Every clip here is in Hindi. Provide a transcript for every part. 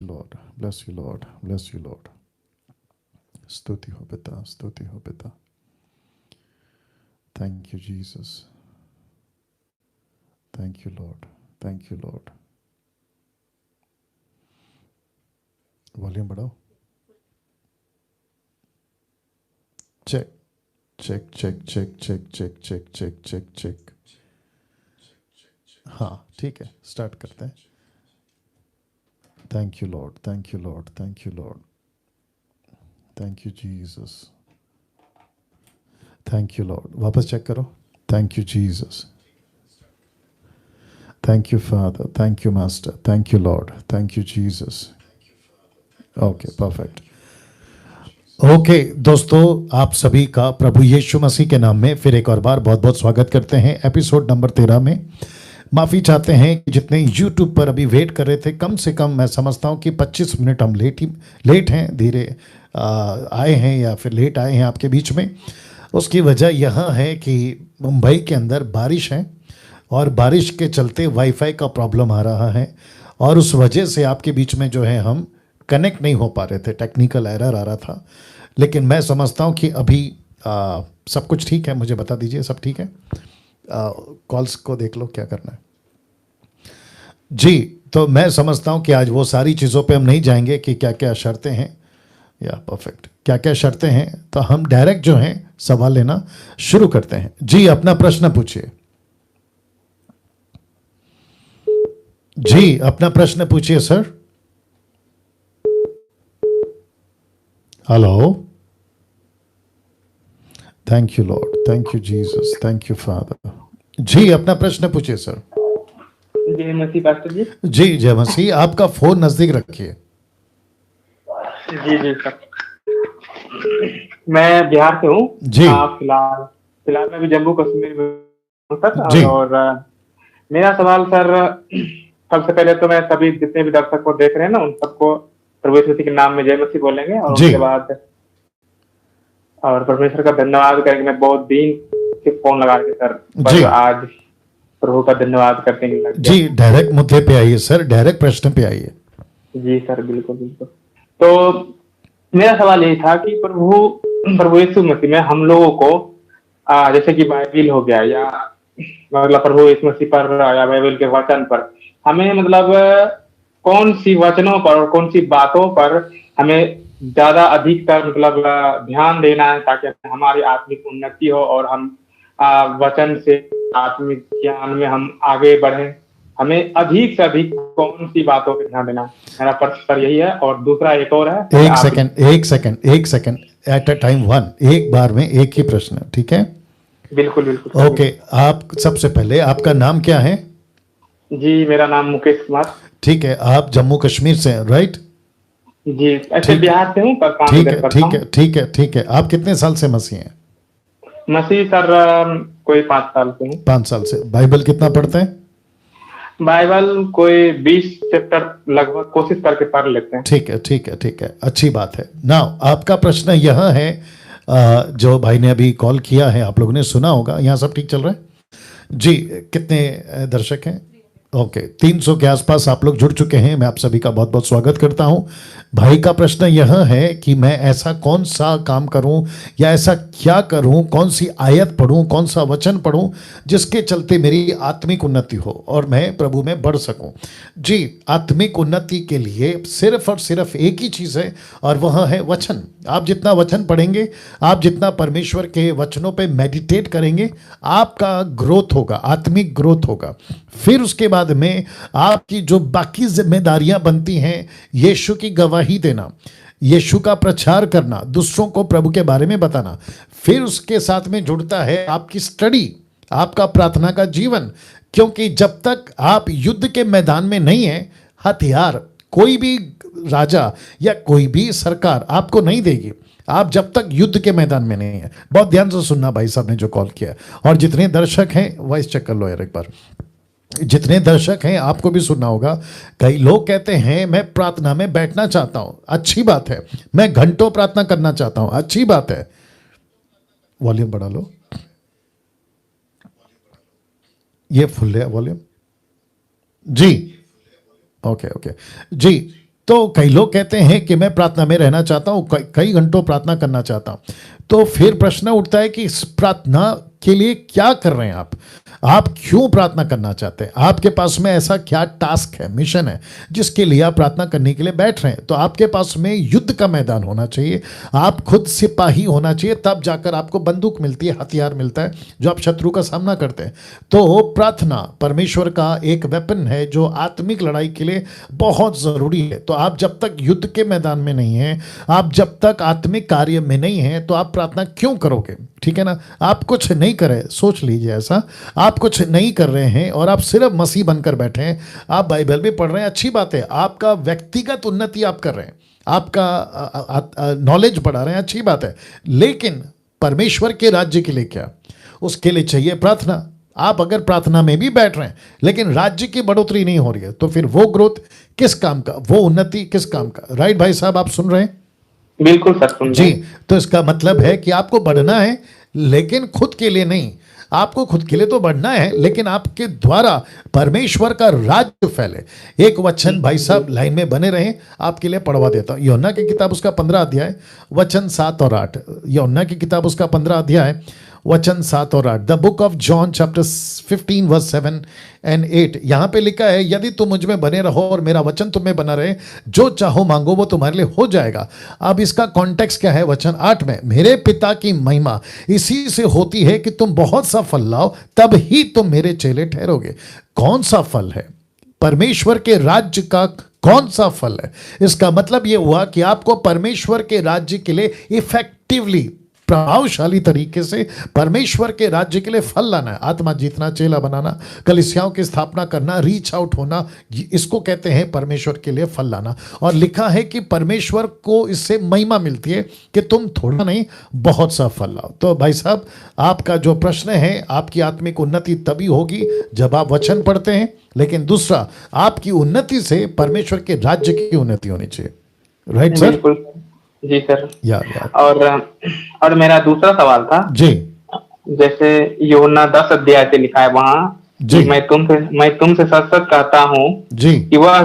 Lord, bless you, Lord, bless you, Lord. स्तुति हो पिता, स्तुति हो पिता. Thank you, Jesus. Thank you, Lord. Thank you, Lord. Volume बढ़ाओ. Check check check check check check check check check check. हाँ ठीक है, स्टार्ट करते हैं. Thank you Lord, thank you Lord, thank you Lord, thank you Jesus, thank you Lord. वापस चेक करो. Thank you Jesus, thank you father, thank you master, thank you Lord, thank you Jesus. Okay perfect. Okay दोस्तों, आप सभी का प्रभु यीशु मसीह के नाम में फिर एक और बार बहुत बहुत स्वागत करते हैं एपिसोड नंबर 13 में. माफ़ी चाहते हैं कि जितने YouTube पर अभी वेट कर रहे थे, कम से कम मैं समझता हूं कि 25 मिनट हम लेट हैं, धीरे आए हैं या फिर लेट आए हैं आपके बीच में. उसकी वजह यह है कि मुंबई के अंदर बारिश है और बारिश के चलते वाईफाई का प्रॉब्लम आ रहा है और उस वजह से आपके बीच में जो है हम कनेक्ट नहीं हो पा रहे थे, टेक्निकल एरर आ रहा था. लेकिन मैं समझता हूं कि अभी सब कुछ ठीक है. मुझे बता दीजिए सब ठीक है. कॉल्स को देख लो क्या करना है जी. तो मैं समझता हूं कि आज वो सारी चीज़ों पे हम नहीं जाएंगे कि क्या क्या शर्तें हैं या परफेक्ट क्या क्या शर्तें हैं. तो हम डायरेक्ट जो हैं सवाल लेना शुरू करते हैं. जी अपना प्रश्न पूछिए. जी अपना प्रश्न पूछिए sir. Hello. Thank you Lord, thank you Jesus, thank you father. जी अपना प्रश्न पूछिए सर. जय मसीह पास्टर जी. जी जय मसीह. आपका फोन नजदीक रखिए. जी जी सर. मैं बिहार से हूँ. जी. फिलहाल फिलहाल मैं भी जम्मू कश्मीर में हूँ सर. जी. और मेरा सवाल सर, सबसे पहले तो मैं सभी जितने भी दर्शक को देख रहे हैं ना, उन सबको प्रभु यीशु मसीह के नाम में जय मसीह बोलेंगे और जी. उसके बाद और परमेश्वर का धन्यवाद करेंगे. मैं बहुत दिन से फोन लगा के सर, जी. पर आज प्रभु का धन्यवाद करते हैं. जी डायरेक्ट मुद्दे पे आइए सर, डायरेक्ट प्रश्न पे आइए. जी सर, बिल्कुल बिल्कुल. तो मेरा सवाल यही था कि प्रभु यीशु मसीह में हम लोगों को जैसे कि बाइबिल हो गया या मतलब प्रभु यीशु मसीह पर या बाइबिल के वचन पर हमें मतलब कौन सी वचनों पर और कौन सी बातों पर हमें ज्यादा अधिकतर मतलब ध्यान देना है ताकि हमारी आत्मिक उन्नति हो और हम वचन से आत्मिक ज्ञान में हम आगे बढ़े. हमें अधिक से अधिक कौन सी बातों पे ध्यान देना है, मेरा प्रश्न सर यही है. और दूसरा एक और है. एक second at a time one. एक बार में एक ही प्रश्न, ठीक है. बिल्कुल बिल्कुल. ओके. आप सबसे पहले आपका नाम क्या है? जी मेरा नाम मुकेश कुमार. ठीक है. आप जम्मू कश्मीर से हैं राइट? जी ऐसे बिहार से हूँ पर काम ठीक इधर है करता ठीक है हूँ. ठीक है ठीक है. आप कितने साल से मसीह हैं? मसीह सर कोई 5 साल से हूँ. 5 साल से. बाइबल कितना पढ़ते हैं? बाइबल कोई 20 चैप्टर लगभग कोशिश करके पढ़ लेते हैं. ठीक है ठीक है ठीक है, अच्छी बात है. नाउ आपका प्रश्न यह है, जो भाई ने अभी कॉल किया है आप लोगों ने सुना होगा. यहाँ सब ठीक चल रहा है जी? कितने दर्शक हैं? ओके 300 के आसपास आप लोग जुड़ चुके हैं. मैं आप सभी का बहुत बहुत स्वागत करता हूं. भाई का प्रश्न यह है कि मैं ऐसा कौन सा काम करूं या ऐसा क्या करूं, कौन सी आयत पढूं, कौन सा वचन पढूं जिसके चलते मेरी आत्मिक उन्नति हो और मैं प्रभु में बढ़ सकूं. जी आत्मिक उन्नति के लिए सिर्फ और सिर्फ एक ही चीज़ है और वह है वचन. आप जितना वचन पढ़ेंगे, आप जितना परमेश्वर के वचनों पे मेडिटेट करेंगे, आपका ग्रोथ होगा, आत्मिक ग्रोथ होगा. फिर उसके बाद में आपकी जो बाकी जिम्मेदारियां बनती हैं, यीशु की गवाही देना, यीशु का प्रचार करना, दूसरों को प्रभु के बारे में बताना. फिर उसके साथ में जुड़ता है आपकी स्टडी, आपका प्रार्थना का जीवन. क्योंकि जब तक आप युद्ध के मैदान में नहीं हैं, हथियार कोई भी राजा या कोई भी सरकार आपको नहीं देगी, आप जब तक युद्ध के मैदान में नहीं है. बहुत ध्यान से सुनना भाई साहब ने जो कॉल किया. और जितने दर्शक हैं वॉइस चेक कर लो यार एक बार. जितने दर्शक हैं आपको भी सुनना होगा. कई लोग कहते हैं मैं प्रार्थना में बैठना चाहता हूं, अच्छी बात है. मैं घंटों प्रार्थना करना चाहता हूं, अच्छी बात है. वॉल्यूम बढ़ा लो. ये फुल है वॉल्यूम जी. ओके ओके जी. तो कई लोग कहते हैं कि मैं प्रार्थना में रहना चाहता हूँ, कई घंटों प्रार्थना करना चाहता हूँ। तो फिर प्रश्न उठता है कि इस प्रार्थना के लिए क्या कर रहे हैं आप क्यों प्रार्थना करना चाहते हैं? आपके पास में ऐसा क्या टास्क है, मिशन है, जिसके लिए आप प्रार्थना करने के लिए बैठ रहे हैं? तो आपके पास में युद्ध का मैदान होना चाहिए, आप खुद सिपाही होना चाहिए, तब जाकर आपको बंदूक मिलती है, हथियार मिलता है जो आप शत्रु का सामना करते हैं। तो प्रार्थना परमेश्वर का एक वेपन है जो आत्मिक लड़ाई के लिए बहुत ज़रूरी है। तो आप जब तक युद्ध के मैदान में नहीं हैं, आप जब तक आत्मिक कार्य में नहीं हैं, तो आप प्रार्थना क्यों करोगे? ठीक है ना? आप कुछ नहीं करें, सोच लीजिए ऐसा, आप कुछ नहीं कर रहे हैं और आप सिर्फ मसीह बनकर बैठे हैं, आप बाइबल भी पढ़ रहे हैं, अच्छी बात है, आपका व्यक्तिगत उन्नति आप कर रहे हैं, आपका नॉलेज बढ़ा रहे हैं, अच्छी बात है, लेकिन परमेश्वर के राज्य के लिए क्या? उसके लिए चाहिए प्रार्थना। आप अगर प्रार्थना में भी बैठ रहे हैं लेकिन राज्य की बढ़ोतरी नहीं हो रही है, तो फिर वो ग्रोथ किस काम का, वो उन्नति किस काम का? राइट भाई साहब, आप सुन रहे हैं? बिल्कुल सर, सुन रहे जी। हैं। तो इसका मतलब है कि आपको बढ़ना है, लेकिन खुद के लिए नहीं। आपको खुद के लिए तो बढ़ना है, लेकिन आपके द्वारा परमेश्वर का राज्य फैले। एक वचन भाई साहब लाइन में बने रहें, आपके लिए पढ़वा देता हूं। यूहन्ना की किताब उसका 15 अध्याय वचन 7 और 8। यूहन्ना की किताब उसका 15 अध्याय वचन 7 और 8। The book of John chapter 15 verse 7 and 8। यहां पे लिखा है, यदि तुम मुझ में बने रहो और मेरा वचन तुम में बना रहे, जो चाहो मांगो वो तुम्हारे लिए हो जाएगा। अब इसका कॉन्टेक्स्ट क्या है? वचन 8 में, मेरे पिता की महिमा इसी से होती है कि तुम बहुत सा फल लाओ, तब ही तुम मेरे चेले ठहरोगे। कौन सा फल है? परमेश्वर के राज्य का कौन सा फल है? इसका मतलब यह हुआ कि आपको परमेश्वर के राज्य के लिए इफेक्टिवली, प्रभावशाली तरीके से परमेश्वर के राज्य के लिए फल लाना है। आत्मा जीतना, चेला बनाना, कलीसियाओं की स्थापना करना, रीच आउट होना, इसको कहते हैं परमेश्वर के लिए फल लाना। और लिखा है कि परमेश्वर को इससे महिमा मिलती है कि तुम थोड़ा नहीं बहुत सा फल लाओ। तो भाई साहब, आपका जो प्रश्न है, आपकी आत्मिक उन्नति तभी होगी जब आप वचन पढ़ते हैं, लेकिन दूसरा, आपकी उन्नति से परमेश्वर के राज्य की उन्नति होनी चाहिए। Right sir? बिल्कुल जी सर। या और मेरा दूसरा सवाल था जी, जैसे यूहन्ना 10 अध्याय से लिखा है वहाँ जी। कि मैं तुमसे सच सच कहता हूँ जी, कि वह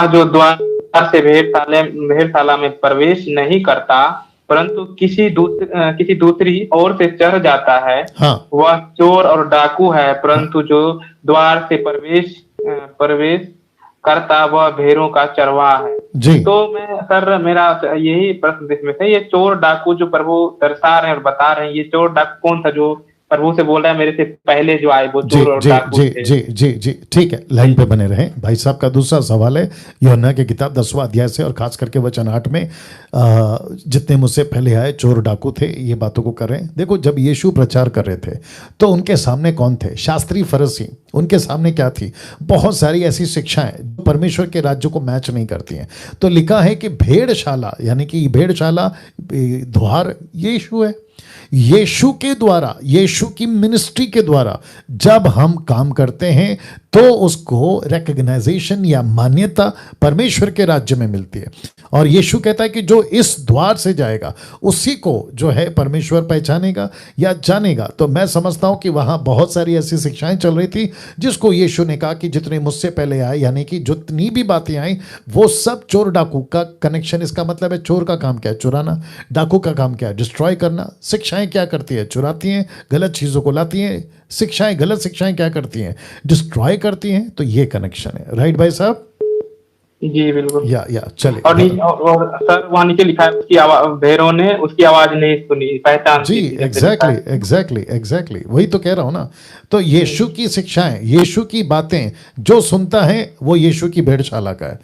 जो द्वार से भेड़शाला में प्रवेश नहीं करता, परंतु किसी दूसरी ओर से चढ़ जाता है, हाँ, वह चोर और डाकू है। परंतु जो द्वार से प्रवेश करता वह भेड़ों का चरवाहा है। जी। तो मेरा यही प्रश्न इसमें से, ये चोर डाकू जो प्रभु दर्शा रहे हैं और बता रहे हैं, ये चोर डाकू कौन था जो प्रभु से बोल रहा है मेरे से पहले जो आए वो जी चोर और जी डाकू जी थे? जी जी जी, ठीक है, लाइन पे बने रहें। भाई साहब का दूसरा सवाल है यूहन्ना की किताब 10वां अध्याय से, और खास करके वचन 8 में, जितने मुझसे पहले आए चोर डाकू थे, ये बातों को कर रहे हैं। देखो, जब यीशु प्रचार कर रहे थे तो उनके सामने कौन थे? शास्त्री फरीसी। उनके सामने क्या थी? बहुत सारी ऐसी शिक्षाएं जो परमेश्वर के राज्य को मैच नहीं करती हैं। तो लिखा है कि भेड़शाला, यानी कि भेड़शाला द्वार यीशु है। यीशु के द्वारा, यीशु की मिनिस्ट्री के द्वारा जब हम काम करते हैं तो उसको रिकग्नाइजेशन या मान्यता परमेश्वर के राज्य में मिलती है। और यीशु कहता है कि जो इस द्वार से जाएगा उसी को जो है परमेश्वर पहचानेगा या जानेगा। तो मैं समझता हूं कि वहां बहुत सारी ऐसी शिक्षाएं चल रही थी जिसको यीशु ने कहा कि जितने मुझसे पहले आए, यानी कि जितनी भी बातें आई वो सब चोर डाकू का कनेक्शन। इसका मतलब है चोर का काम क्या है? चुराना। डाकू का काम क्या है? डिस्ट्रॉय करना। शिक्षाएं क्या करती है? चुराती हैं, गलत चीज़ों को लाती हैं। शिक्षाएं, गलत शिक्षाएं क्या करती हैं? डिस्ट्रॉय करती हैं। तो ये कनेक्शन है। राइट भाई साहब? जी बिल्कुल। या चले। और सर वहाँ नीचे लिखा है उसकी आवाज, भेड़ों ने उसकी आवाज नहीं सुनी, पहचान। जी, एग्जैक्टली वही तो कह रहा हूं ना। तो यीशु की शिक्षाएं, यीशु की बातें जो सुनता है वो यीशु की भेड़शाला का है।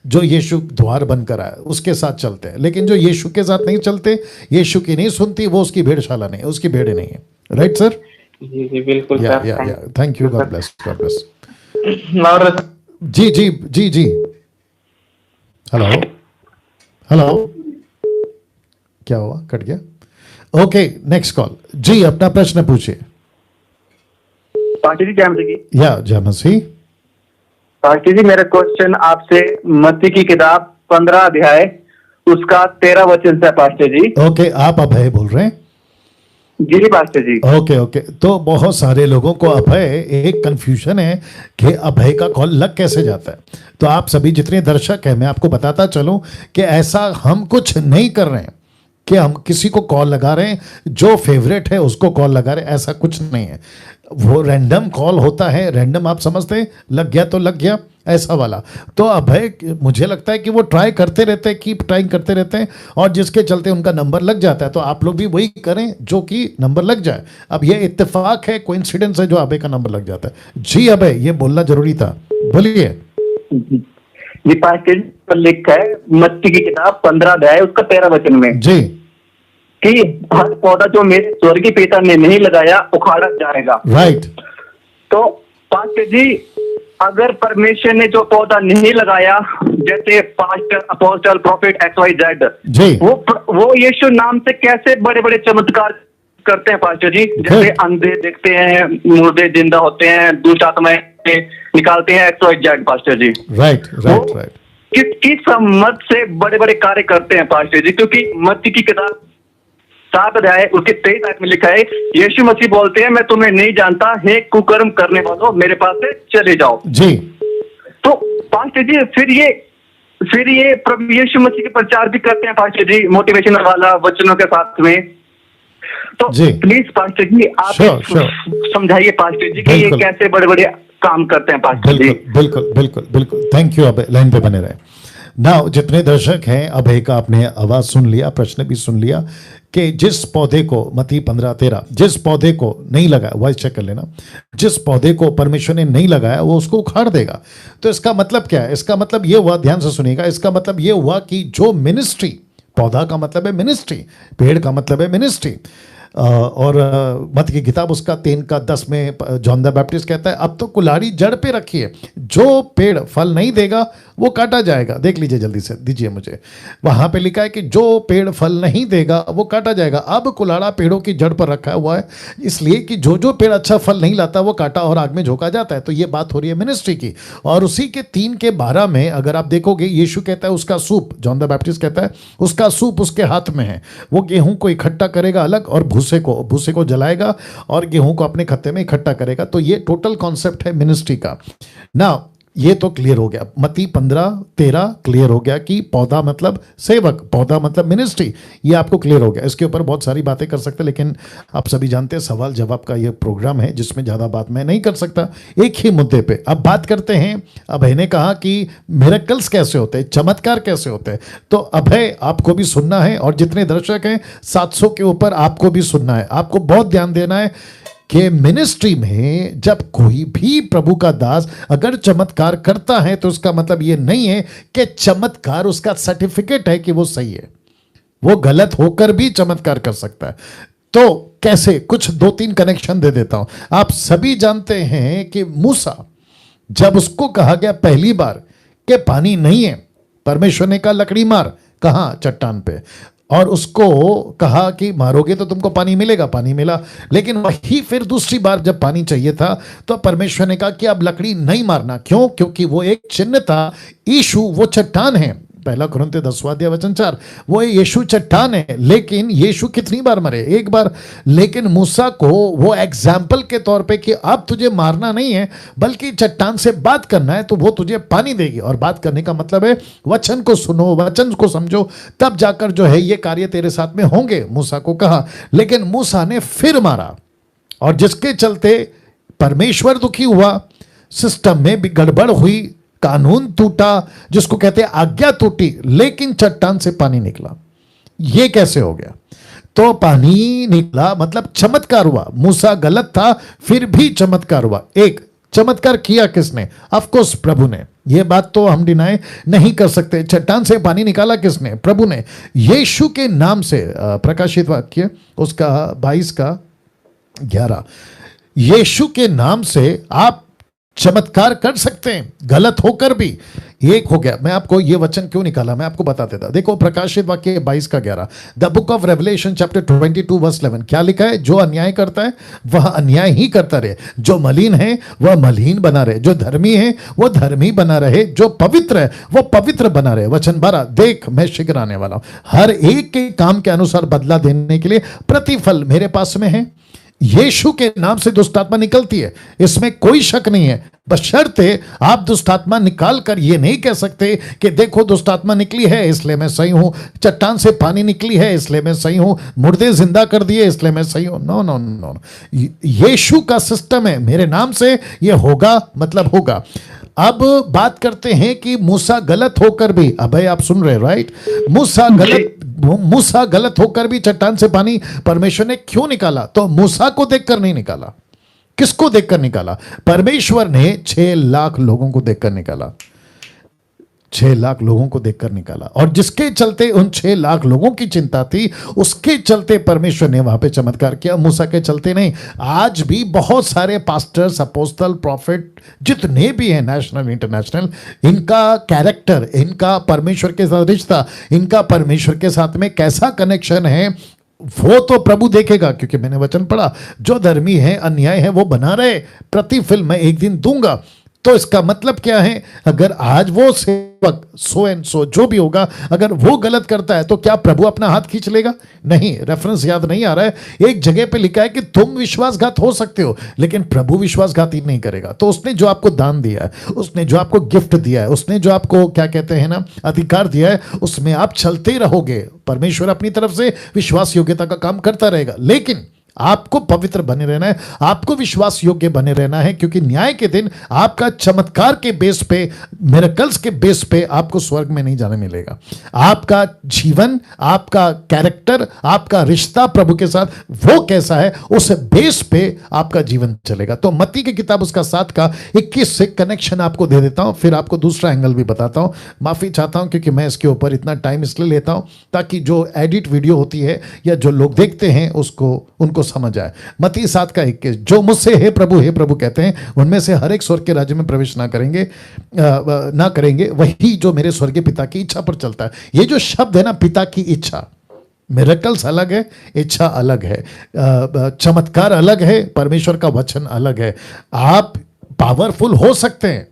जो यीशु द्वार बनकर आया उसके साथ चलते हैं, लेकिन जो यीशु के साथ नहीं चलते, यीशु की नहीं सुनती, वो उसकी भेड़शाला नहीं, उसकी भेड़े नहीं है। Right sir? जी जी बिल्कुल sir. Thank you, God bless, God bless. और जी जी जी जी, हेलो हेलो, क्या हुआ? कट गया। Okay, next call. जी, अपना प्रश्न पूछिए। पार्टी जी जय मसीह की। या जय मसीह। पार्टी जी, मेरा क्वेश्चन आपसे मत्ती की किताब 15 अध्याय उसका 13 वचन से पास्टर जी। ओके, आप अभय बोल रहे हैं? जी पास्टर जी। ओके ओके, तो बहुत सारे लोगों को अभय, एक कंफ्यूजन है कि अभय का कॉल लग कैसे जाता है। तो आप सभी जितने दर्शक हैं, मैं आपको बताता चलूं कि ऐसा हम कुछ नहीं कर रहे हैं कि हम किसी को कॉल लगा रहे हैं, जो फेवरेट है उसको कॉल लगा रहे हैं, ऐसा कुछ नहीं है। वो रैंडम कॉल होता है, रैंडम आप समझते हैं, लग गया तो लग गया, ऐसा वाला। तो अभय मुझे लगता है कि वो ट्राई करते रहते हैं, कीप ट्राइंग करते रहते हैं, और जिसके चलते उनका नंबर लग जाता है। तो आप लोग भी वही करें जो कि नंबर लग जाए। अब ये इत्तेफाक है, कोइंसिडेंस है जो अभय का नंबर लग जाता है। जी अभय, ये बोलना जरूरी था, बोलिए। जी पास्टर जी, पर लिखा है मत्ती की किताब 15 अध्याय उसका 13 वचन में जी कि हर पौधा जो मेरे स्वर्गीय पिता ने नहीं लगाया उखाड़ा जाएगा। राइट। तो पास्टर जी, अगर परमेश्वर ने जो पौधा नहीं लगाया, जैसे पास्टर, अपोस्टल, प्रॉफिट, XYZ, जी वो यीशु नाम से कैसे बड़े बड़े चमत्कार करते हैं पास्टर जी? जैसे अंधे देखते हैं, मुर्दे जिंदा होते हैं, दुष्ट आत्माएं निकालते हैं, XYZ pastor ji. Right right right. किसकी सम्मत से बड़े बड़े कार्य करते हैं पास्टर जी? क्योंकि मत्ती की किताब 7 अध्याय उसके 23 आयत में लिखा है, यीशु मसीह बोलते हैं, मैं तुम्हें नहीं जानता, हे कुकर्म करने वालों, मेरे पास से चले जाओ। जी। तो पास्टर जी, फिर ये प्रभु यीशु मसीह के प्रचार भी करते हैं पास्टर जी, मोटिवेशनल वाला वचनों के साथ में। तो जी। प्लीज पास्टर जी, आप Sure. समझाइए पास्टर जी कि ये बिल्कुल। कैसे बड़े बड़े काम करते हैं पास्टर जी। बिल्कुल बिल्कुल बिल्कुल बिल्कुल, थैंक यू अभय, लाइन पे बने रहे। नाउ जितने दर्शक हैं, अभय का आपने आवाज सुन लिया, प्रश्न भी सुन लिया कि जिस पौधे को, मत्ती 15:13, जिस पौधे को नहीं लगाया, वॉइस चेक कर लेना, जिस पौधे को परमेश्वर ने नहीं लगाया वो उसको उखाड़ देगा। तो इसका मतलब क्या है? इसका मतलब ये हुआ, ध्यान से सुनिएगा, इसका मतलब ये हुआ कि जो मिनिस्ट्री, पौधा का मतलब है मिनिस्ट्री, पेड़ का मतलब है मिनिस्ट्री, और मत्ती की किताब उसका 3:10 में जॉन द बैप्टिस्ट कहता है, अब तो कुल्हाड़ी जड़ पे रखी है, जो पेड़ फल नहीं देगा वो काटा जाएगा। देख लीजिए जल्दी से, दीजिए मुझे, वहां पे लिखा है कि जो पेड़ फल नहीं देगा वो काटा जाएगा। अब कुल्हाड़ा पेड़ों की जड़ पर रखा हुआ है, इसलिए कि जो जो पेड़ अच्छा फल नहीं लाता वो काटा और आग में झोंका जाता है। तो ये बात हो रही है मिनिस्ट्री की। और उसी के 3:12 में अगर आप देखोगे, यीशु कहता है उसका सूप, जॉन द बैप्टिस्ट कहता है उसका सूप उसके हाथ में है, वो गेहूं को इकट्ठा करेगा अलग और भूसे को जलाएगा और गेहूं को अपने खत्ते में इकट्ठा करेगा। तो ये टोटल कॉन्सेप्ट है मिनिस्ट्री का। ना ये तो क्लियर हो गया, मत्ती 15:13 क्लियर हो गया कि पौधा मतलब सेवक, पौधा मतलब मिनिस्ट्री, ये आपको क्लियर हो गया। इसके ऊपर बहुत सारी बातें कर सकते हैं, लेकिन आप सभी जानते हैं सवाल जवाब का ये प्रोग्राम है जिसमें ज़्यादा बात मैं नहीं कर सकता। एक ही मुद्दे पे अब बात करते हैं। अभय ने कहा कि मिरेकल्स कैसे होते हैं, चमत्कार कैसे होते हैं। तो अभय आपको भी सुनना है, और जितने दर्शक हैं 700 के ऊपर, आपको भी सुनना है। आपको बहुत ध्यान देना है कि मिनिस्ट्री में जब कोई भी प्रभु का दास अगर चमत्कार करता है तो उसका मतलब ये नहीं है कि चमत्कार उसका सर्टिफिकेट है कि वो सही है। वो गलत होकर भी चमत्कार कर सकता है। तो कैसे, कुछ 2-3 कनेक्शन दे देता हूं। आप सभी जानते हैं कि मूसा, जब उसको कहा गया पहली बार कि पानी नहीं है, परमेश्वर ने कहा लकड़ी मार, कहां? चट्टान पे, और उसको कहा कि मारोगे तो तुमको पानी मिलेगा, पानी मिला। लेकिन वही फिर दूसरी बार जब पानी चाहिए था तो परमेश्वर ने कहा कि अब लकड़ी नहीं मारना। क्यों? क्योंकि वो एक चिन्ह था, यीशु वो चट्टान है। 1 कुरिन्थियों 10:4, वो यीशु चट्टान है। लेकिन यीशु कितनी बार मरे? एक बार। लेकिन मूसा को वो एग्जाम्पल के तौर पे कि अब तुझे मारना नहीं है बल्कि चट्टान से बात करना है, तो वो तुझे पानी देगी। और बात करने का मतलब है वचन को सुनो, वचन को समझो, तब जाकर जो है ये कार्य तेरे साथ में होंगे, मूसा को कहा। लेकिन मूसा ने फिर मारा, और जिसके चलते परमेश्वर दुखी हुआ, सिस्टम में भी गड़बड़ हुई, कानून टूटा, जिसको कहते हैं आज्ञा टूटी, लेकिन चट्टान से पानी निकला। ये कैसे हो गया? तो पानी निकला मतलब चमत्कार हुआ। मूसा गलत था, फिर भी चमत्कार हुआ। एक चमत्कार किया किसने? ऑफ कोर्स प्रभु ने। यह बात तो हम डिनाई नहीं कर सकते। चट्टान से पानी निकाला किसने? प्रभु ने। यीशु के नाम से, प्रकाशित वाक्य उसका 22:11, यीशु के नाम से आप चमत्कार कर सकते हैं गलत होकर भी। एक हो गया। मैं आपको ये वचन क्यों निकाला, मैं आपको बता देता। देखो प्रकाशित वाक्य 22:11, the book of Revelation chapter 22 verse 11, क्या लिखा है? जो अन्याय करता है वह अन्याय ही करता रहे, जो मलिन है वह मलिन बना रहे, जो धर्मी है वह धर्मी बना रहे, जो पवित्र है वह पवित्र बना रहे। वचन 12, देख मैं शीघ्र आने वाला हूं, हर एक के काम के अनुसार बदला देने के लिए प्रतिफल मेरे पास में है। यीशु के नाम से दुष्टात्मा निकलती है, इसमें कोई शक नहीं है, बशर्ते आप दुष्टात्मा निकाल कर ये नहीं कह सकते कि देखो दुष्टात्मा निकली है इसलिए मैं सही हूं, चट्टान से पानी निकली है इसलिए मैं सही हूं, मुर्दे जिंदा कर दिए इसलिए मैं सही हूं। नो नो नो, यीशु का सिस्टम है, मेरे नाम से ये होगा मतलब होगा। अब बात करते हैं कि मूसा गलत होकर भी, अब भाई आप सुन रहे राइट, मूसा गलत होकर भी चट्टान से पानी परमेश्वर ने क्यों निकाला? तो मूसा को देखकर नहीं निकाला। किसको देखकर निकाला? परमेश्वर ने 6 लाख लोगों को देखकर निकाला, 6 लाख लोगों को देखकर निकाला। और जिसके चलते उन 6 लाख लोगों की चिंता थी, उसके चलते परमेश्वर ने वहां पे चमत्कार किया, मूसा के चलते नहीं। आज भी बहुत सारे पास्टर्स, अपोस्टल, प्रॉफिट जितने भी हैं नेशनल इंटरनेशनल, इनका कैरेक्टर, इनका परमेश्वर के साथ रिश्ता, इनका परमेश्वर के साथ में कैसा कनेक्शन है वो तो प्रभु देखेगा, क्योंकि मैंने वचन पढ़ा, जो धर्मी है अन्याय है वो बना रहे, प्रतिफल मैं एक दिन दूंगा। तो इसका मतलब क्या है? अगर आज वो सेवक सो एंड सो जो भी होगा, अगर वो गलत करता है तो क्या प्रभु अपना हाथ खींच लेगा? नहीं, रेफरेंस याद नहीं आ रहा है। एक जगह पे लिखा है कि तुम विश्वासघात हो सकते हो लेकिन प्रभु विश्वासघात ही नहीं करेगा। तो उसने जो आपको दान दिया है, उसने जो आपको गिफ्ट दिया है, उसने जो आपको क्या कहते हैं ना अधिकार दिया है, उसमें आप चलते रहोगे। परमेश्वर अपनी तरफ से विश्वास योग्यता का काम करता रहेगा, लेकिन आपको पवित्र बने रहना है, आपको विश्वास योग्य बने रहना है, क्योंकि न्याय के दिन आपका चमत्कार के बेस पे, मिरेकल्स के बेस पे आपको स्वर्ग में नहीं जाने मिलेगा। आपका जीवन, आपका कैरेक्टर, आपका रिश्ता प्रभु के साथ वो कैसा है, उस बेस पे आपका जीवन चलेगा। तो मत्ती की किताब उसका 7 का 21 से कनेक्शन आपको दे देता हूं, फिर आपको दूसरा एंगल भी बताता हूं। माफी चाहता हूं क्योंकि मैं इसके ऊपर इतना टाइम इसलिए लेता हूं ताकि जो एडिट वीडियो होती है या जो लोग देखते हैं उसको उनको समझ आए। मत्ती 7 का 21, जो मुझसे हे प्रभु कहते हैं उनमें से हर एक स्वर्ग के राज्य में प्रवेश ना करेंगे, वही जो मेरे स्वर्गीय पिता की इच्छा पर चलता है। ये जो शब्द है ना, पिता की इच्छा, मिरेकल्स अलग है, इच्छा अलग है, चमत्कार अलग है, परमेश्वर का वचन अलग है। आप पावरफुल हो सकते हैं,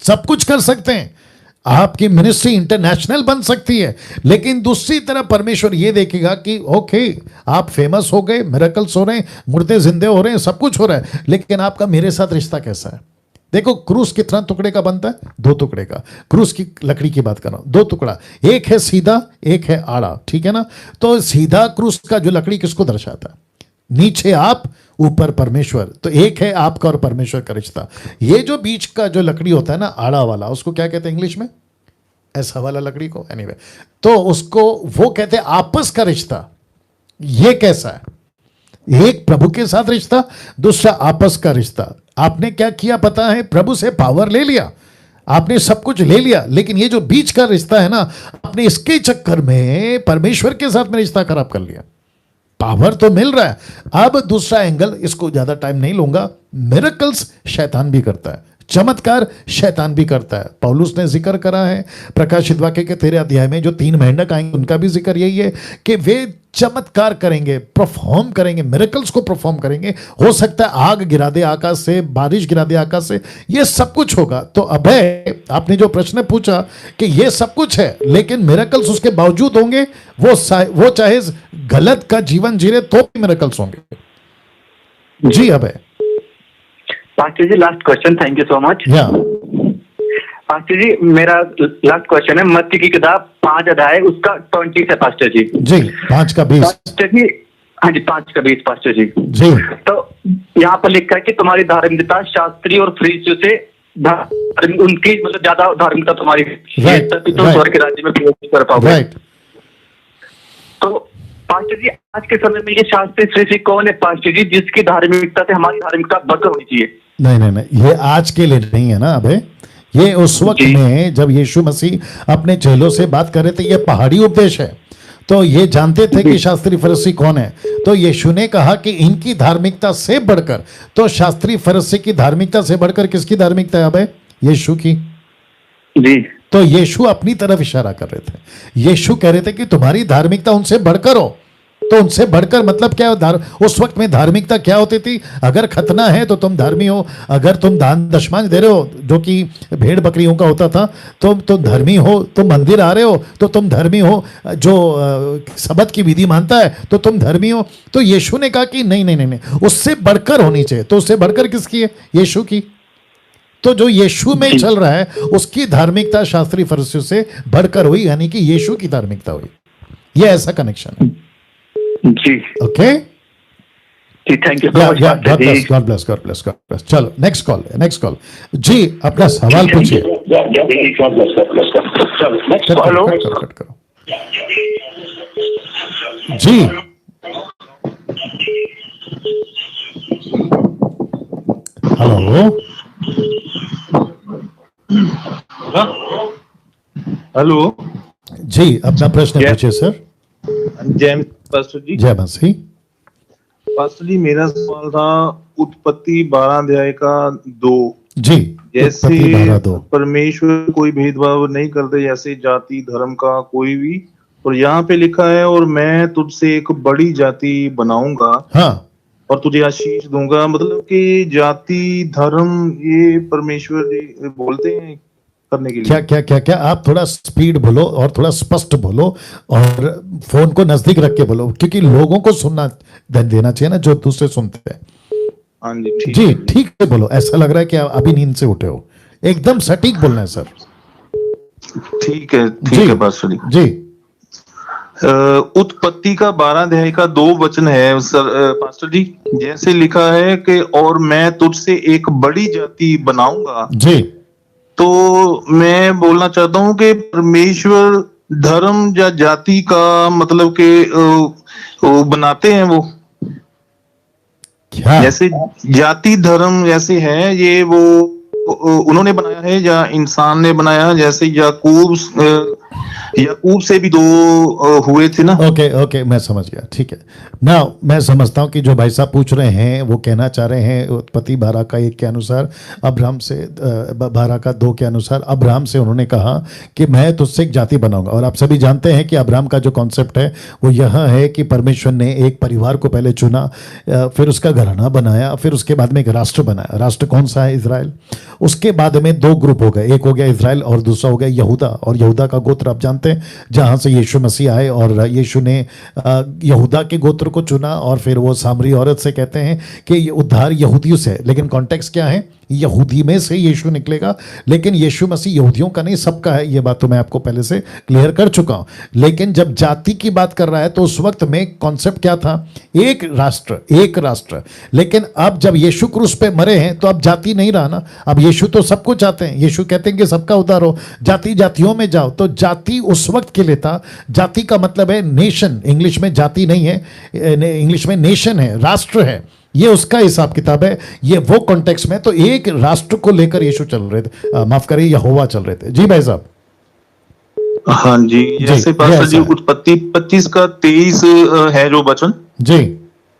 सब कुछ कर सकते हैं, आपकी मिनिस्ट्री इंटरनेशनल बन सकती है, लेकिन दूसरी तरफ परमेश्वर ये देखेगा कि ओके आप फेमस हो गए, मिरेकल्स हो रहे हैं, मुर्दे जिंदे हो रहे हैं, सब कुछ हो रहा है, लेकिन आपका मेरे साथ रिश्ता कैसा है? देखो क्रूस कितना टुकड़े का बनता है? 2 टुकड़े का। क्रूस की लकड़ी की बात कर रहा हूं, 2 टुकड़ा, एक है सीधा, एक है आड़ा, ठीक है ना? तो सीधा क्रूस का जो लकड़ी किसको दर्शाता है? नीचे आप, ऊपर परमेश्वर। तो एक है आपका और परमेश्वर का रिश्ता। ये जो बीच का जो लकड़ी होता है ना, आड़ा वाला, उसको क्या कहते हैं इंग्लिश में? ऐसा वाला लकड़ी को, एनीवे, तो उसको वो कहते हैं आपस का रिश्ता। ये कैसा है? एक प्रभु के साथ रिश्ता, दूसरा आपस का रिश्ता। आपने क्या किया पता है? प्रभु से पावर ले लिया, आपने सब कुछ ले लिया, लेकिन ये जो बीच का रिश्ता है ना, आपने इसके चक्कर में परमेश्वर के साथ में रिश्ता खराब कर लिया। पावर तो मिल रहा है। अब दूसरा एंगल, इसको ज्यादा टाइम नहीं लूंगा, मिरेकल्स शैतान भी करता है, चमत्कार शैतान भी करता है। पौलुस ने जिक्र करा है प्रकाशित वाक्य के 13 अध्याय में, जो 3 मेंढक आएंगे उनका भी जिक्र यही है कि वे चमत्कार करेंगे, परफॉर्म करेंगे, मिरेकल्स को परफॉर्म करेंगे। हो सकता है आग गिरा दे आकाश से, बारिश गिरा दे आकाश से, ये सब कुछ होगा। तो अभय, आपने जो प्रश्न पूछा कि ये सब कुछ है लेकिन मिरेकल्स उसके बावजूद होंगे, वो चाहे गलत का जीवन जी रहे तो भी मिरेकल्स होंगे। जी Abhay. Pastor ji last question, thank you so much. Pastor ji मेरा लास्ट क्वेश्चन है, मत्ती की किताब 5 अध्याय उसका 20 है पास्टर जी। जी 5 का 20 पास्टर जी। हाँ जी 5 का 20 पास्टर जी। जी तो यहाँ पर लिखा है कि तुम्हारी धार्मिकता शास्त्री और फरीसियों से उनकी मतलब ज्यादा धार्मिकता तुम्हारी, तभी तो स्वर्ग के राज्य में प्रवेश कर पाओगे। तो पास्टर जी आज के समय में ये शास्त्री फरीसी कौन है पास्टर जी, जिसकी धार्मिकता से हमारी धार्मिकता बढ़कर होनी चाहिए? नहीं, ये आज के लिए नहीं है ना अबे, ये उस वक्त में जब यीशु मसीह अपने चेलों से बात कर रहे थे, ये पहाड़ी उपदेश है। तो ये जानते थे कि शास्त्री फरीसी कौन है। तो यीशु ने कहा कि इनकी धार्मिकता से बढ़कर, तो शास्त्री फरीसी की धार्मिकता से बढ़कर किसकी धार्मिकता है? अब है यीशु की। जी तो यीशु अपनी तरफ इशारा कर रहे थे। यीशु कह रहे थे कि तुम्हारी धार्मिकता उनसे बढ़कर हो। तो उनसे बढ़कर मतलब क्या है? उस वक्त में धार्मिकता क्या होती थी? अगर खतना है तो तुम धर्मी हो, अगर तुम दान दशमांश दे रहे हो जो कि भेड़ बकरियों का होता था तो तुम धर्मी हो, तुम मंदिर आ रहे हो तो तुम धर्मी हो, जो सबत की विधि मानता है तो तुम धर्मी हो। तो यीशु ने कहा कि नहीं नहीं नहीं नहीं, उससे बढ़कर होनी चाहिए। तो उससे बढ़कर किसकी है? यीशु की। तो जो यीशु में चल रहा है उसकी धार्मिकता शास्त्री फरीसियों से बढ़कर हुई, यानी कि यीशु की धार्मिकता हुई। ये ऐसा कनेक्शन है। जी ओके, जी, थैंक यू। God bless. चलो नेक्स्ट कॉल जी, अपना सवाल पूछिए। हेलो कट करो जी। हेलो हेलो जी, अपना प्रश्न पूछिए सर। जय पास्टर जी। जय मसीह। पास्टर जी, मेरा सवाल था उत्पत्ति 12 अध्याय का 2। जी, जैसे उत्पत्ति 12:2। परमेश्वर कोई भेदभाव नहीं करते, जैसे जाति धर्म का कोई भी। और यहाँ पे लिखा है, और मैं तुझसे एक बड़ी जाति बनाऊंगा हाँ, और तुझे आशीष दूंगा। मतलब कि जाति धर्म ये परमेश्वर जी बोलते हैं करने के लिए। क्या क्या क्या क्या आप थोड़ा स्पीड बोलो और थोड़ा स्पष्ट बोलो और फोन को नजदीक रख के बोलो, क्योंकि लोगों को सुनना देना चाहिए ना जो दूसरे सुनते हैं। हाँ जी, ठीक जी, है। ठीक से बोलो। ऐसा लग रहा है कि आप अभी नींद से उठे हो। एकदम सटीक बोलना है सर। ठीक है, जी। ठीक है पास्टर जी। जी उत्पत्ति का 12 अध्याय का 2 वचन है सर। पास्टर जी, जैसे लिखा है कि और मैं तुझसे एक बड़ी जाति बनाऊंगा। जी, तो मैं बोलना चाहता हूँ कि परमेश्वर धर्म या जाति का मतलब कि वो बनाते हैं। वो क्या? जैसे जाति धर्म जैसे है, ये वो उन्होंने बनाया है या इंसान ने बनाया? जैसे याकूब से भी 2 हुए थे ना। ओके, मैं समझ गया। ठीक है ना, मैं समझता हूं कि जो भाई साहब पूछ रहे हैं वो कहना चाह रहे हैं उत्पत्ति 12 का 1 के अनुसार, अब्राहम से 12 का 2 के अनुसार अब्राहम से उन्होंने कहा कि मैं तुझसे एक जाति बनाऊंगा। और आप सभी जानते हैं कि अब्राहम का जो कॉन्सेप्ट है वो यह है कि परमेश्वर ने एक परिवार को पहले चुना, फिर उसका घराना बनाया, फिर उसके बाद में एक राष्ट्र बनाया। राष्ट्र कौन सा है? इजराइल। उसके बाद में 2 ग्रुप हो गए, एक हो गया इजराइल और दूसरा हो गया यहूदा। और यहूदा का गोत्र आप जानते हैं जहां से यीशु मसीह आए, और यीशु ने यहूदा के गोत्र को चुना। और फिर वो सामरी औरत से कहते हैं कि ये उद्धार यहूदियों से है, लेकिन कॉन्टेक्स्ट क्या है? यहूदी में से यीशु निकलेगा। लेकिन यीशु मसीह यहूदियों का नहीं, सबका है। ये बात तो मैं आपको पहले से क्लियर कर चुका हूं। लेकिन जब जाति की बात कर रहा है तो उस वक्त में कॉन्सेप्ट क्या था? एक राष्ट्र। लेकिन अब जब यीशु क्रूस पे मरे हैं तो अब जाति नहीं रहा ना। अब यीशु तो सबको चाहते हैं। यीशु कहते हैं कि सबका उद्धार हो, जातियों में जाओ। तो जाति उस वक्त के लिए था। जाति का मतलब है नेशन। इंग्लिश में जाति नहीं है, इंग्लिश में नेशन है, राष्ट्र है। ये उसका हिसाब किताब है। ये वो कॉन्टेक्स्ट में तो एक राष्ट्र को लेकर यीशु चल रहे थे, माफ करिए यहोवा चल रहे थे। जी भाई साहब। हाँ जी, जैसे पास्टर जी उत्पत्ति 25 का 23 है जो वचन जी,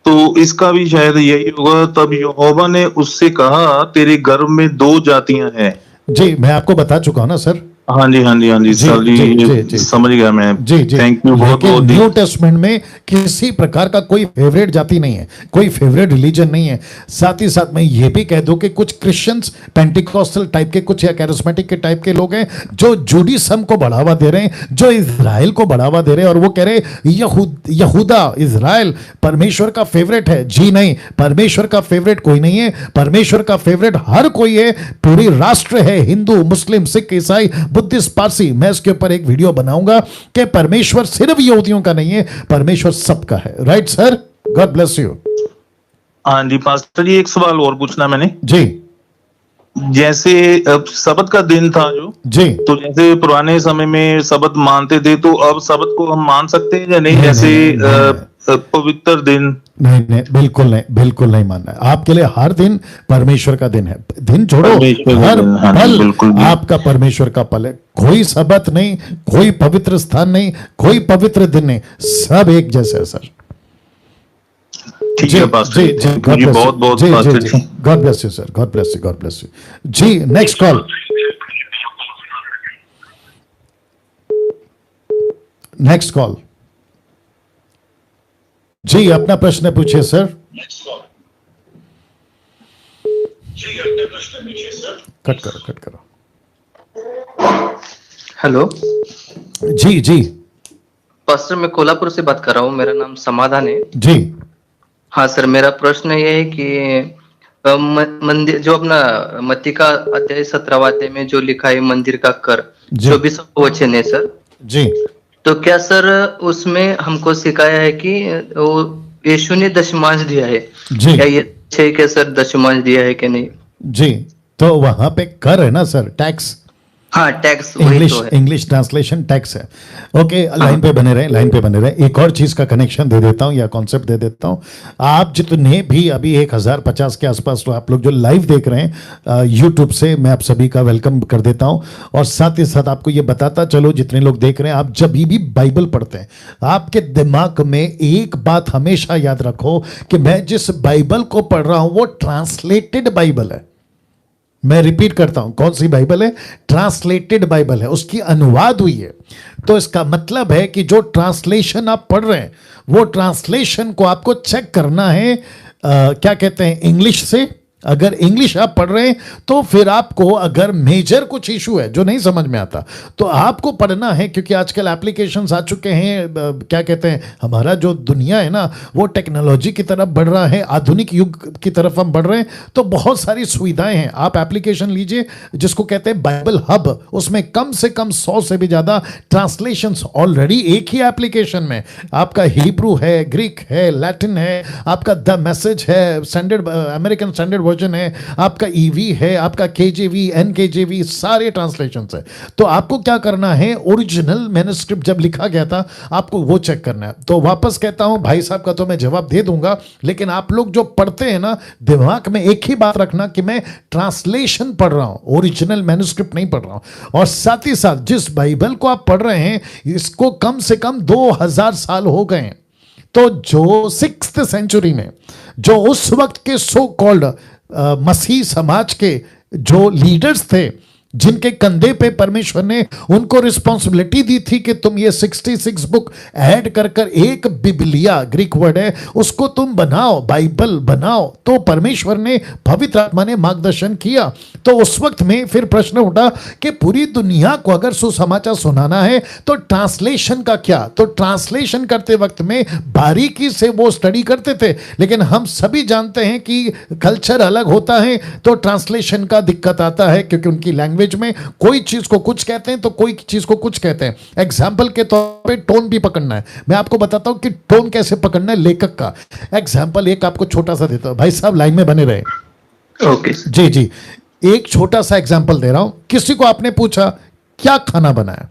तो इसका भी शायद यही होगा। तब यहोवा ने उससे कहा, तेरे गर्भ में 2 जातियां हैं। जी, मैं आपको बता चुका हूं ना सर। हाँ जी सर जी, समझ गया मैं। जी, थैंक यू बहुत बहुत। न्यू टेस्टमेंट में किसी प्रकार का कोई फेवरेट जाति नहीं है, कोई फेवरेट रिलीजन नहीं है। साथ ही साथ मैं ये भी कह दूं कि कुछ क्रिश्चियंस पेंटिकॉस्टल टाइप के, कुछ या कैरिस्मेटिक के टाइप के लोग हैं जो जुडिज्म को बढ़ावा दे रहे हैं, जो इजराइल को बढ़ावा दे रहे हैं, और वो कह रहे हैं यहूदा इजराइल परमेश्वर का फेवरेट है। जी नहीं, परमेश्वर का फेवरेट कोई नहीं है। परमेश्वर का फेवरेट हर कोई है, पूरी राष्ट्र है, हिंदू मुस्लिम सिख ईसाई बुद्धिस्ट पारसी। मैं इसके ऊपर एक वीडियो बनाऊंगा कि परमेश्वर सिर्फ यहूदियों का नहीं है, परमेश्वर सबका है। Right sir, God bless you. हाँ जी पास्टर जी, एक सवाल और पूछना मैंने जी। जैसे सबत का दिन था जो जी, तो जैसे पुराने समय में सबत मानते थे, तो अब सबत को हम मान सकते हैं या नहीं? जैसे पवित्र दिन नहीं नहीं, बिल्कुल नहीं मानना है। आपके लिए हर दिन परमेश्वर का दिन है। दिन छोड़ो, परमेश्वर का हर दिन, हाँ जी, पल बिल्कुल भी। आपका परमेश्वर का पल है। कोई सबत नहीं, कोई पवित्र स्थान नहीं, कोई पवित्र दिन नहीं, सब एक जैसे है सर। ठीक है पास्टर जी, जी बहुत बहुत pastor ji. God bless you sir, God bless you, God bless you जी। नेक्स्ट कॉल, नेक्स्ट कॉल जी। अपना प्रश्न पूछिए सर। कट करो। हेलो जी जी पास्टर, मैं कोल्हापुर से बात कर रहा हूँ। मेरा नाम समाधान है जी। हाँ सर, मेरा प्रश्न ये है कि मंदिर जो अपना मत्ती का अध्याय 17वां अध्याय में जो लिखा है मंदिर का कर, 24वां वचन है सर जी। तो क्या सर उसमें हमको सिखाया है कि वो यीशु ने दशमांश दिया है जी। क्या ये है क्या सर, दशमांश दिया है कि नहीं? जी, तो वहां पे कर है ना सर, टैक्स। हाँ टैक्स, वही तो है। इंग्लिश ट्रांसलेशन टैक्स है। ओके, लाइन पे बने रहे। एक और चीज का कनेक्शन दे देता हूं या कॉन्सेप्ट दे देता हूं। आप जितने भी अभी 1050 के आसपास तो आप लोग जो लाइव देख रहे हैं यूट्यूब से, मैं आप सभी का वेलकम कर देता हूं। और साथ ही साथ आपको ये बताता चलो, जितने लोग देख रहे हैं, आप जब भी बाइबल पढ़ते हैं, आपके दिमाग में एक बात हमेशा याद रखो कि मैं जिस बाइबल को पढ़ रहा हूं वो ट्रांसलेटेड बाइबल है। मैं रिपीट करता हूं, कौन सी बाइबल है? ट्रांसलेटेड बाइबल है, उसकी अनुवाद हुई है। तो इसका मतलब है कि जो ट्रांसलेशन आप पढ़ रहे हैं, वो ट्रांसलेशन को आपको चेक करना है क्या कहते हैं, इंग्लिश से। अगर इंग्लिश आप पढ़ रहे हैं तो फिर आपको, अगर मेजर कुछ इशू है जो नहीं समझ में आता, तो आपको पढ़ना है, क्योंकि आजकल एप्लीकेशंस आ चुके हैं। क्या कहते हैं, हमारा जो दुनिया है ना, वो टेक्नोलॉजी की तरफ बढ़ रहा है, आधुनिक युग की तरफ हम बढ़ रहे हैं। तो बहुत सारी सुविधाएं हैं। आप एप्लीकेशन लीजिए जिसको कहते हैं बाइबल हब, उसमें कम से कम 100 से भी ज़्यादा ट्रांसलेशंस ऑलरेडी एक ही एप्लीकेशन में। आपका हिब्रू है, ग्रीक है, लैटिन है, आपका द मैसेज है, स्टैंडर्ड अमेरिकन स्टैंडर्ड वर्जन है, आपका ईवी है, आपका केजेवी, एनकेजेवी, सारे ट्रांसलेशंस है। तो आपको क्या करना है, ओरिजिनल मैन्युस्क्रिप्ट जब लिखा गया था आपको वो चेक करना है। तो वापस कहता हूं, भाई साहब का तो मैं जवाब दे दूंगा, लेकिन आप लोग जो पढ़ते हैं ना, दिमाग में एक ही बात रखना कि मैं ट्रांसलेशन पढ़ रहा हूं, ओरिजिनल मैन्युस्क्रिप्ट नहीं पढ़ रहा हूं। और साथ ही साथ जिस बाइबल को आप पढ़ रहे हैं, इसको कम से कम 2000 साल हो गए हैं। तो जो 6th सेंचुरी में जो उस वक्त के सो कॉल्ड मसीह समाज के जो लीडर्स थे, जिनके कंधे पे परमेश्वर ने उनको रिस्पॉन्सिबिलिटी दी थी कि तुम ये 66 बुक ऐड कर कर एक बिबलिया, ग्रीक वर्ड है, उसको तुम बनाओ, बाइबल बनाओ। तो परमेश्वर ने, पवित्र आत्मा ने मार्गदर्शन किया। तो उस वक्त में फिर प्रश्न उठा कि पूरी दुनिया को अगर सुसमाचार सुनाना है तो ट्रांसलेशन का क्या? तो ट्रांसलेशन करते वक्त में बारीकी से वो स्टडी करते थे, लेकिन हम सभी जानते हैं कि कल्चर अलग होता है, तो ट्रांसलेशन का दिक्कत आता है, क्योंकि उनकी लैंग्वेज में कोई चीज को कुछ कहते हैं तो कोई चीज को कुछ कहते हैं। एग्जाम्पल के तौर पे टोन भी पकड़ना है। मैं आपको बताता हूं कि टोन कैसे पकड़ना है लेखक का। एग्जाम्पल एक आपको छोटा सा देता हूं, भाई साहब लाइन में बने रहे। ओके जी जी, एक छोटा सा एग्जाम्पल दे रहा हूं। किसी को आपने पूछा क्या खाना बनाया,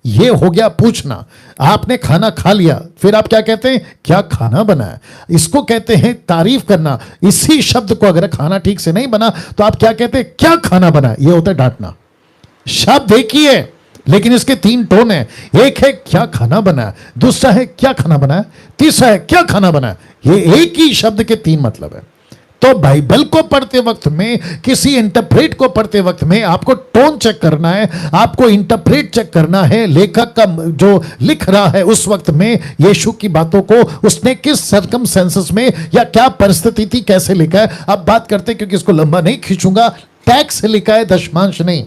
ये हो गया पूछना। आपने खाना खा लिया, फिर आप क्या कहते हैं, क्या खाना बनाया। इसको कहते हैं तारीफ करना। इसी शब्द को अगर खाना ठीक से नहीं बना तो आप क्या कहते हैं, क्या खाना बनाया, ये होता है डांटना। शब्द एक ही है लेकिन इसके 3 टोन है। एक है क्या खाना बनाया, दूसरा है क्या खाना बनाया, तीसरा है क्या खाना बनाया। ये एक ही शब्द के 3 मतलब है। तो बाइबल को पढ़ते वक्त में, किसी इंटरप्रेट को पढ़ते वक्त में आपको टोन चेक करना है, आपको इंटरप्रेट चेक करना है। लेखक का जो लिख रहा है उस वक्त में यीशु की बातों को उसने किस सर्कमस्टेंसेस में या क्या परिस्थिति थी, कैसे लिखा है। अब बात करते हैं, क्योंकि इसको लंबा नहीं खींचूंगा। टैक्स लिखा है, दशमांश नहीं।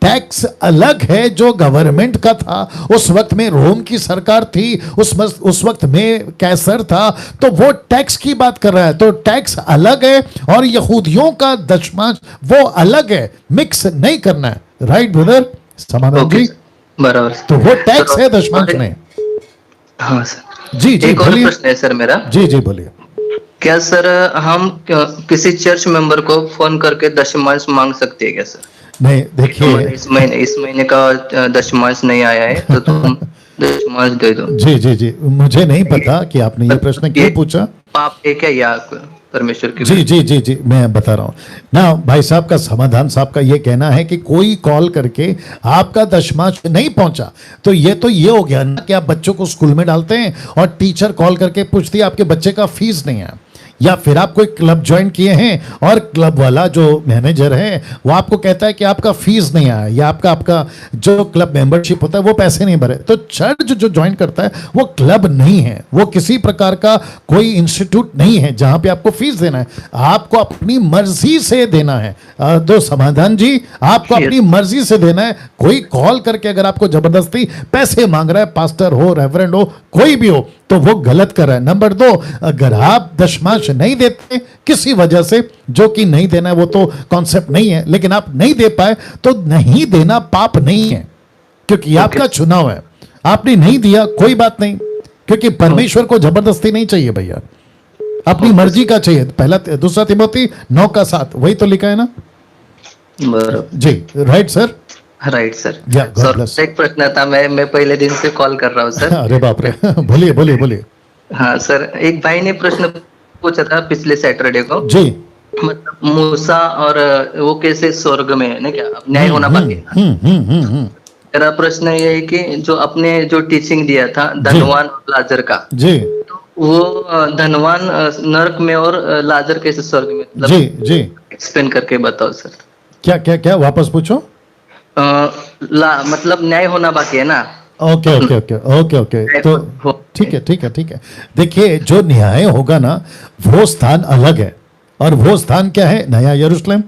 टैक्स अलग है जो गवर्नमेंट का था। उस वक्त में रोम की सरकार थी, उस वक्त में कैसर था, तो वो टैक्स की बात कर रहा है। तो टैक्स अलग है और यहूदियों का दशमांश वो अलग है, मिक्स नहीं करना है। राइट ब्रदर समाधान जी? बराबर। तो वो टैक्स है, दशमांश नहीं। हाँ सर। जी जी एक और बोलिए। प्रश्न है सर मेरा। जी जी बोलिए। क्या सर हम किसी चर्च मेंबर को फोन करके दशमांश मांग सकते हैं क्या सर? नहीं देखिए, इस महीने का दशमांश नहीं आया है तो तुम दशमांश दे दो। जी जी जी, मुझे नहीं पता कि आपने ये प्रश्न क्यों पूछा। पाप है क्या या परमेश्वर की? जी जी जी जी, मैं बता रहा हूँ ना। भाई साहब का समाधान साहब का ये कहना है कि कोई कॉल करके आपका दशमांश नहीं पहुंचा तो ये हो गया ना कि आप बच्चों को स्कूल में डालते हैं और टीचर कॉल करके पूछती है आपके बच्चे का फीस नहीं है, या फिर आप कोई क्लब ज्वाइन किए हैं और क्लब वाला जो मैनेजर है वो आपको कहता है कि आपका फीस नहीं आया, या आपका जो क्लब मेंबरशिप होता है वो पैसे नहीं भरे। तो चर्च जो ज्वाइन करता है वो क्लब नहीं है, वो किसी प्रकार का कोई इंस्टीट्यूट नहीं है जहां पे आपको फीस देना है, आपको अपनी मर्जी से देना है। तो समाधान जी, आपको अपनी मर्जी से देना है। कोई कॉल करके अगर आपको जबरदस्ती पैसे मांग रहा है, पास्टर हो, रेवरेंड हो, कोई भी हो, तो वो गलत कर रहा है। नंबर 2, अगर आप दशमांश नहीं देते किसी वजह से, जो कि नहीं देना है वो तो कॉन्सेप्ट नहीं है, लेकिन आप नहीं दे पाए तो नहीं देना पाप नहीं है, क्योंकि आपका चुनाव है। आपने नहीं दिया कोई बात नहीं, क्योंकि परमेश्वर को जबरदस्ती नहीं चाहिए भैया, अपनी मर्जी का चाहिए। पहला 2 तिमोथी 9:7 वही तो लिखा है ना। जी right sir. Right sir. Yeah, God bless. Sir एक प्रश्न था, मैं पहले दिन से कॉल कर रहा हूँ सर। अरे बाप रे, बोलिए बोलिए बोलिए। हाँ सर, एक भाई ने प्रश्न पूछा था पिछले सैटरडे को, जी। मतलब मूसा और वो कैसे स्वर्ग में है ना, क्या न्याय होना बाकी है। मेरा प्रश्न ये है कि जो अपने जो टीचिंग दिया था धनवान और लाजर का, जी, वो धनवान नरक में और लाजर कैसे स्वर्ग में, मतलब जी जी, एक्सप्लेन करके बताओ सर। क्या क्या क्या, वापस पूछो। मतलब न्याय होना बाकी है ना। Okay okay okay okay okay, तो ठीक है ठीक है ठीक है। देखिए, जो न्याय होगा ना वो स्थान अलग है, और वो स्थान क्या है? नया यरूशलेम।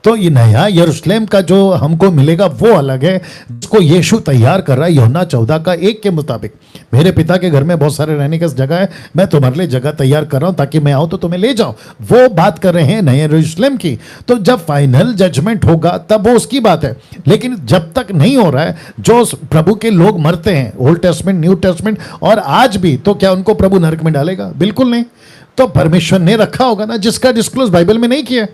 तो ये नया यरूशलेम का जो हमको मिलेगा वो अलग है, जिसको यीशु तैयार कर रहा है। यूहन्ना 14:1 के मुताबिक, मेरे पिता के घर में बहुत सारे रहने की जगह है, मैं तुम्हारे लिए जगह तैयार कर रहा हूं ताकि मैं आऊं तो तुम्हें ले जाऊं। वो बात कर रहे हैं नए यरूशलेम की। तो जब फाइनल जजमेंट होगा तब वो उसकी बात है, लेकिन जब तक नहीं हो रहा है, जो प्रभु के लोग मरते हैं ओल्ड टेस्टमेंट, न्यू टेस्टमेंट और आज भी, तो क्या उनको प्रभु नरक में डालेगा? बिल्कुल नहीं। तो परमेश्वर ने रखा होगा ना, जिसका डिस्क्लोज बाइबल में नहीं किया।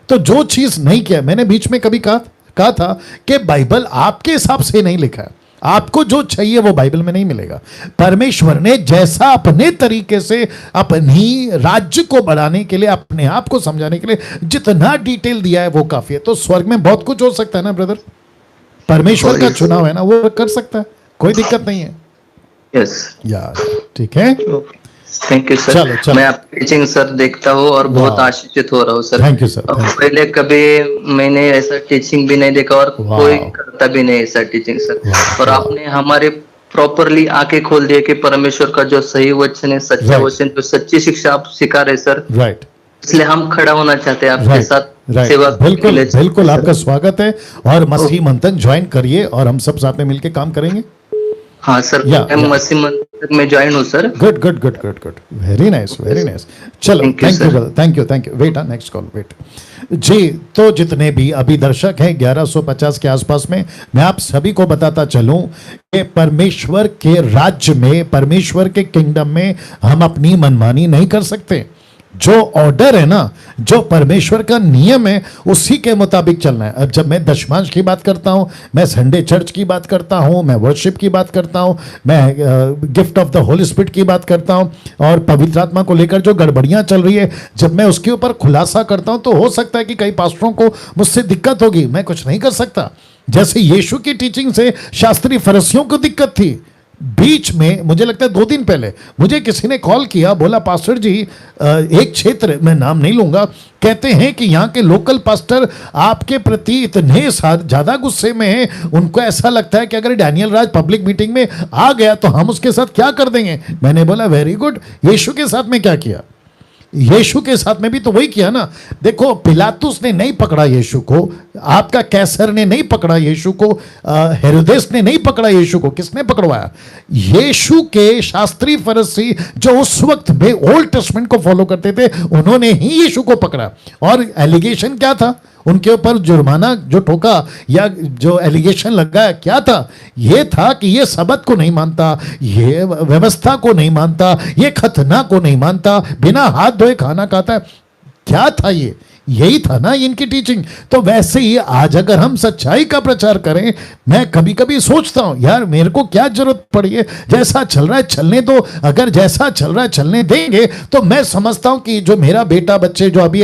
तो जो चीज नहीं किया, मैंने बीच में कभी कहा था कि बाइबल आपके हिसाब से नहीं लिखा है, आपको जो चाहिए वो बाइबल में नहीं मिलेगा। परमेश्वर ने जैसा अपने तरीके से अपनी राज्य को बढ़ाने के लिए, अपने आप को समझाने के लिए जितना डिटेल दिया है वो काफी है। तो स्वर्ग में बहुत कुछ हो सकता है ना ब्रदर, परमेश्वर का चुनाव है ना, वो कर सकता है, कोई दिक्कत नहीं है। यस यार ठीक है, थैंक यू सर। चलो। मैं आपकी टीचिंग सर देखता हूँ और बहुत आश्चर्यचकित हो रहा हूँ सर। Thank you sir. पहले कभी मैंने ऐसा टीचिंग भी नहीं देखा और कोई करता भी नहीं ऐसा टीचिंग सर। और आपने हमारे प्रॉपरली आंखें खोल दिए कि परमेश्वर का जो सही वचन है, सच्चा वचन, जो सच्ची शिक्षा आप सिखा रहे सर। राइट, इसलिए हम खड़ा होना चाहते हैं आपके साथ सेवा। बिल्कुल बिल्कुल, आपका स्वागत है। और मसीह मंथन ज्वाइन करिए और हम सब साथ में मिलकर काम करेंगे। हाँ सर, मैं मसीह मंदिर में ज्वाइन हूँ sir. Good good good good good, very nice very nice. चलो, thank you. Wait, next call, wait जी। तो जितने भी अभी दर्शक हैं 1150 के आसपास में, मैं आप सभी को बताता चलूं कि परमेश्वर के राज्य में, परमेश्वर के किंगडम में हम अपनी मनमानी नहीं कर सकते। जो ऑर्डर है ना, जो परमेश्वर का नियम है, उसी के मुताबिक चलना है। अब जब मैं दशमांश की बात करता हूं, मैं संडे चर्च की बात करता हूं, मैं वर्शिप की बात करता हूं, मैं gift of the Holi spirit की बात करता हूं, और पवित्र आत्मा को लेकर जो गड़बड़ियां चल रही है, जब मैं उसके ऊपर खुलासा करता हूं तो हो सकता है कि कई पास्टरों को मुझसे दिक्कत होगी, मैं कुछ नहीं कर सकता। जैसे यीशु की टीचिंग से शास्त्री फरीसियों को दिक्कत थी। बीच में मुझे लगता है 2 दिन पहले मुझे किसी ने कॉल किया, बोला पास्टर जी, एक क्षेत्र, मैं नाम नहीं लूंगा, कहते हैं कि यहाँ के लोकल पास्टर आपके प्रति इतने ज्यादा गुस्से में हैं, उनको ऐसा लगता है कि अगर डैनियल राज पब्लिक मीटिंग में आ गया तो हम उसके साथ क्या कर देंगे। मैंने बोला वेरी गुड, यीशु के साथ में क्या किया? यीशु के साथ में भी तो वही किया ना। देखो, पिलातुस ने नहीं पकड़ा यीशु को, आपका कैसर ने नहीं पकड़ा यीशु को, हेरोदेस ने नहीं पकड़ा यीशु को। किसने पकड़वाया? यीशु के शास्त्री फरीसी जो उस वक्त में ओल्ड टेस्टमेंट को फॉलो करते थे, उन्होंने ही यीशु को पकड़ा। और एलिगेशन क्या था उनके ऊपर? जुर्माना जो ठोका या जो एलिगेशन लगाया क्या था? ये था कि ये सबत को नहीं मानता, ये व्यवस्था को नहीं मानता, ये खतना को नहीं मानता, बिना हाथ धोए खाना खाता है। क्या था ये? यही था ना इनकी टीचिंग। तो वैसे ही आज अगर हम सच्चाई का प्रचार करें, मैं कभी कभी सोचता हूं यार मेरे को क्या जरूरत पड़ी है, जैसा चल रहा है चलने दो। अगर जैसा चल रहा है चलने देंगे तो मैं समझता हूं कि जो मेरा बेटा बच्चे जो अभी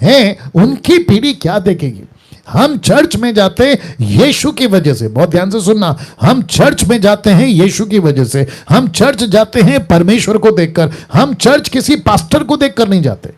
हैं उनकी पीढ़ी क्या देखेगी। हम चर्च में जाते हैं यीशु की वजह से, बहुत ध्यान से सुनना, हम चर्च में जाते हैं यीशु की वजह से। हम चर्च जाते हैं परमेश्वर को देखकर, हम चर्च किसी पास्टर को देखकर नहीं जाते।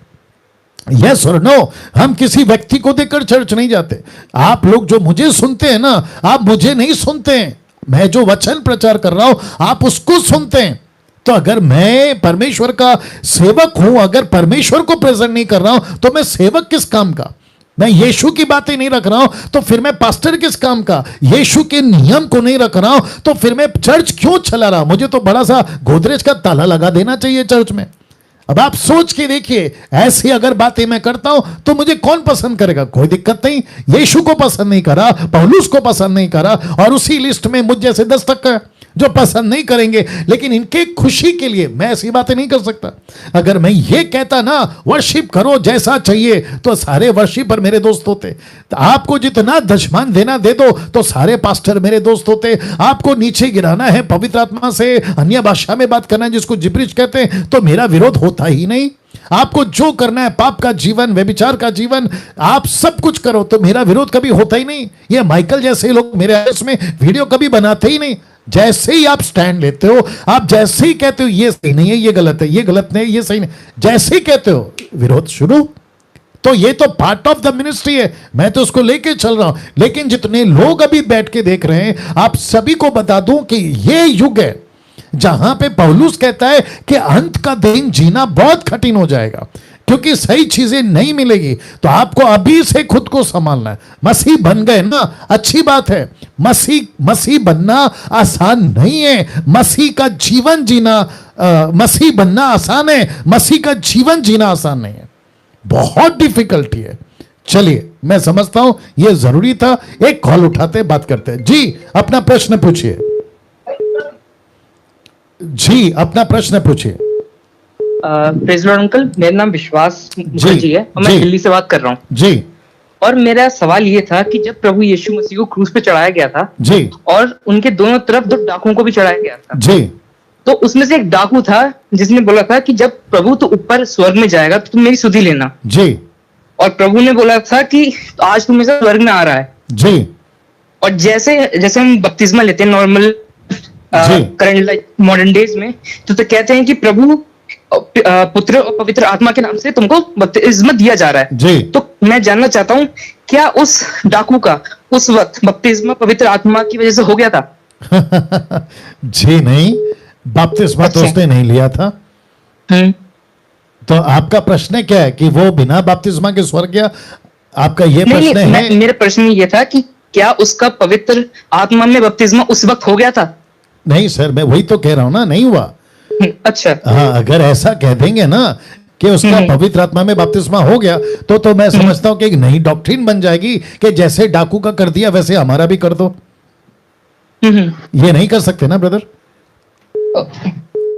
यस और नो, हम किसी व्यक्ति को देखकर चर्च नहीं जाते। आप लोग जो मुझे सुनते हैं ना, आप मुझे नहीं सुनते हैं, मैं जो वचन प्रचार कर रहा हूं आप उसको सुनते हैं। तो अगर मैं परमेश्वर का सेवक हूं, अगर परमेश्वर को प्रेजेंट नहीं कर रहा हूं तो मैं सेवक किस काम का? मैं यीशु की बातें नहीं रख रहा हूं तो फिर मैं पास्टर किस काम का? यीशु के नियम को नहीं रख रहा हूं तो फिर मैं चर्च क्यों चला रहा हूं? मुझे तो बड़ा सा गोदरेज का ताला लगा देना चाहिए चर्च में। अब आप सोच के देखिए, ऐसी अगर बातें मैं करता हूं तो मुझे कौन पसंद करेगा? कोई दिक्कत नहीं, यीशु को पसंद नहीं करा, पौलुस को पसंद नहीं करा, और उसी लिस्ट में मुझ जैसे 10 तक जो पसंद नहीं करेंगे, लेकिन इनके खुशी के लिए मैं ऐसी बातें नहीं कर सकता। अगर मैं ये कहता ना वर्शिप करो जैसा चाहिए, तो सारे वर्शिपर मेरे दोस्त होते। तो आपको जितना दशमान देना दे दो तो सारे पास्टर मेरे दोस्त होते। आपको नीचे गिराना है, पवित्र आत्मा से अन्य भाषा में बात करना है जिसको जिब्रिश कहते हैं, तो मेरा विरोध होता ही नहीं। आपको जो करना है, पाप का जीवन, व्यभिचार का जीवन, आप सब कुछ करो, तो मेरा विरोध कभी होता ही नहीं। ये माइकल जैसे लोग मेरे इसमें वीडियो कभी बनाते ही नहीं। जैसे ही आप स्टैंड लेते हो, आप जैसे ही कहते हो ये सही नहीं है, ये गलत है, ये गलत नहीं, ये सही नहीं, जैसे ही कहते हो विरोध शुरू। तो ये तो पार्ट ऑफ द मिनिस्ट्री है, मैं तो उसको लेके चल रहा हूं। लेकिन जितने लोग अभी बैठ के देख रहे हैं, आप सभी को बता दूं कि ये युग है जहां पे पौलुस कहता है कि अंत का दिन जीना बहुत कठिन हो जाएगा, क्योंकि सही चीजें नहीं मिलेगी। तो आपको अभी से खुद को संभालना है। मसीह बन गए ना, अच्छी बात है। मसीह बनना आसान नहीं है। मसीह का जीवन जीना, मसीह बनना आसान है, मसीह का जीवन जीना आसान नहीं है, बहुत डिफिकल्टी है। चलिए, मैं समझता हूं यह जरूरी था। एक कॉल उठाते बात करते हैं। जी, अपना प्रश्न पूछिए। जी, अपना प्रश्न पूछिए। प्रेज़ लॉर्ड अंकल, मेरा नाम विश्वास मुखर्जी है और मैं जी। दिल्ली से बात कर रहा हूँ। जी और मेरा सवाल ये था कि जब प्रभु यीशु मसीह को क्रूस पे चढ़ाया गया था जी और उनके दोनों तरफ 2 डाकुओं को भी चढ़ाया गया था, जी तो उसमें से एक डाकू था जिसने बोला था कि जब प्रभु तो ऊपर स्वर्ग में जाएगा तो तुम मेरी सुधि लेना। जी और प्रभु ने बोला था कि आज तुम मेरे साथ स्वर्ग में आ रहा है। जी और जैसे जैसे हम बपतिस्मा लेते हैं नॉर्मल जी। करंट लाइक मॉडर्न डेज में, तो कहते हैं कि प्रभु पुत्र और पवित्र आत्मा के नाम से तुमको बपतिस्मा दिया जा रहा है। जी। तो मैं जानना चाहता हूँ, क्या उस डाकू का उस वक्त बपतिस्मा पवित्र आत्मा की वजह से हो गया था? जी नहीं, बपतिस्मा तो अच्छा। उसने नहीं लिया था। तो आपका प्रश्न क्या है कि वो बिना बपतिस्मा के स्वर्ग गया? आपका ये नहीं, प्रश्न है? मेरा प्रश्न ये था कि क्या उसका पवित्र आत्मा में बपतिस्मा उस वक्त हो गया था? नहीं सर, मैं वही तो कह रहा हूं ना, नहीं हुआ। अच्छा। हाँ, अगर ऐसा कह देंगे ना कि उसका पवित्र आत्मा में बपतिस्मा हो गया, तो मैं समझता हूं कि एक नई डॉक्ट्रिन बन जाएगी कि जैसे डाकू का कर दिया वैसे हमारा भी कर दो। ये नहीं कर सकते ना ब्रदर।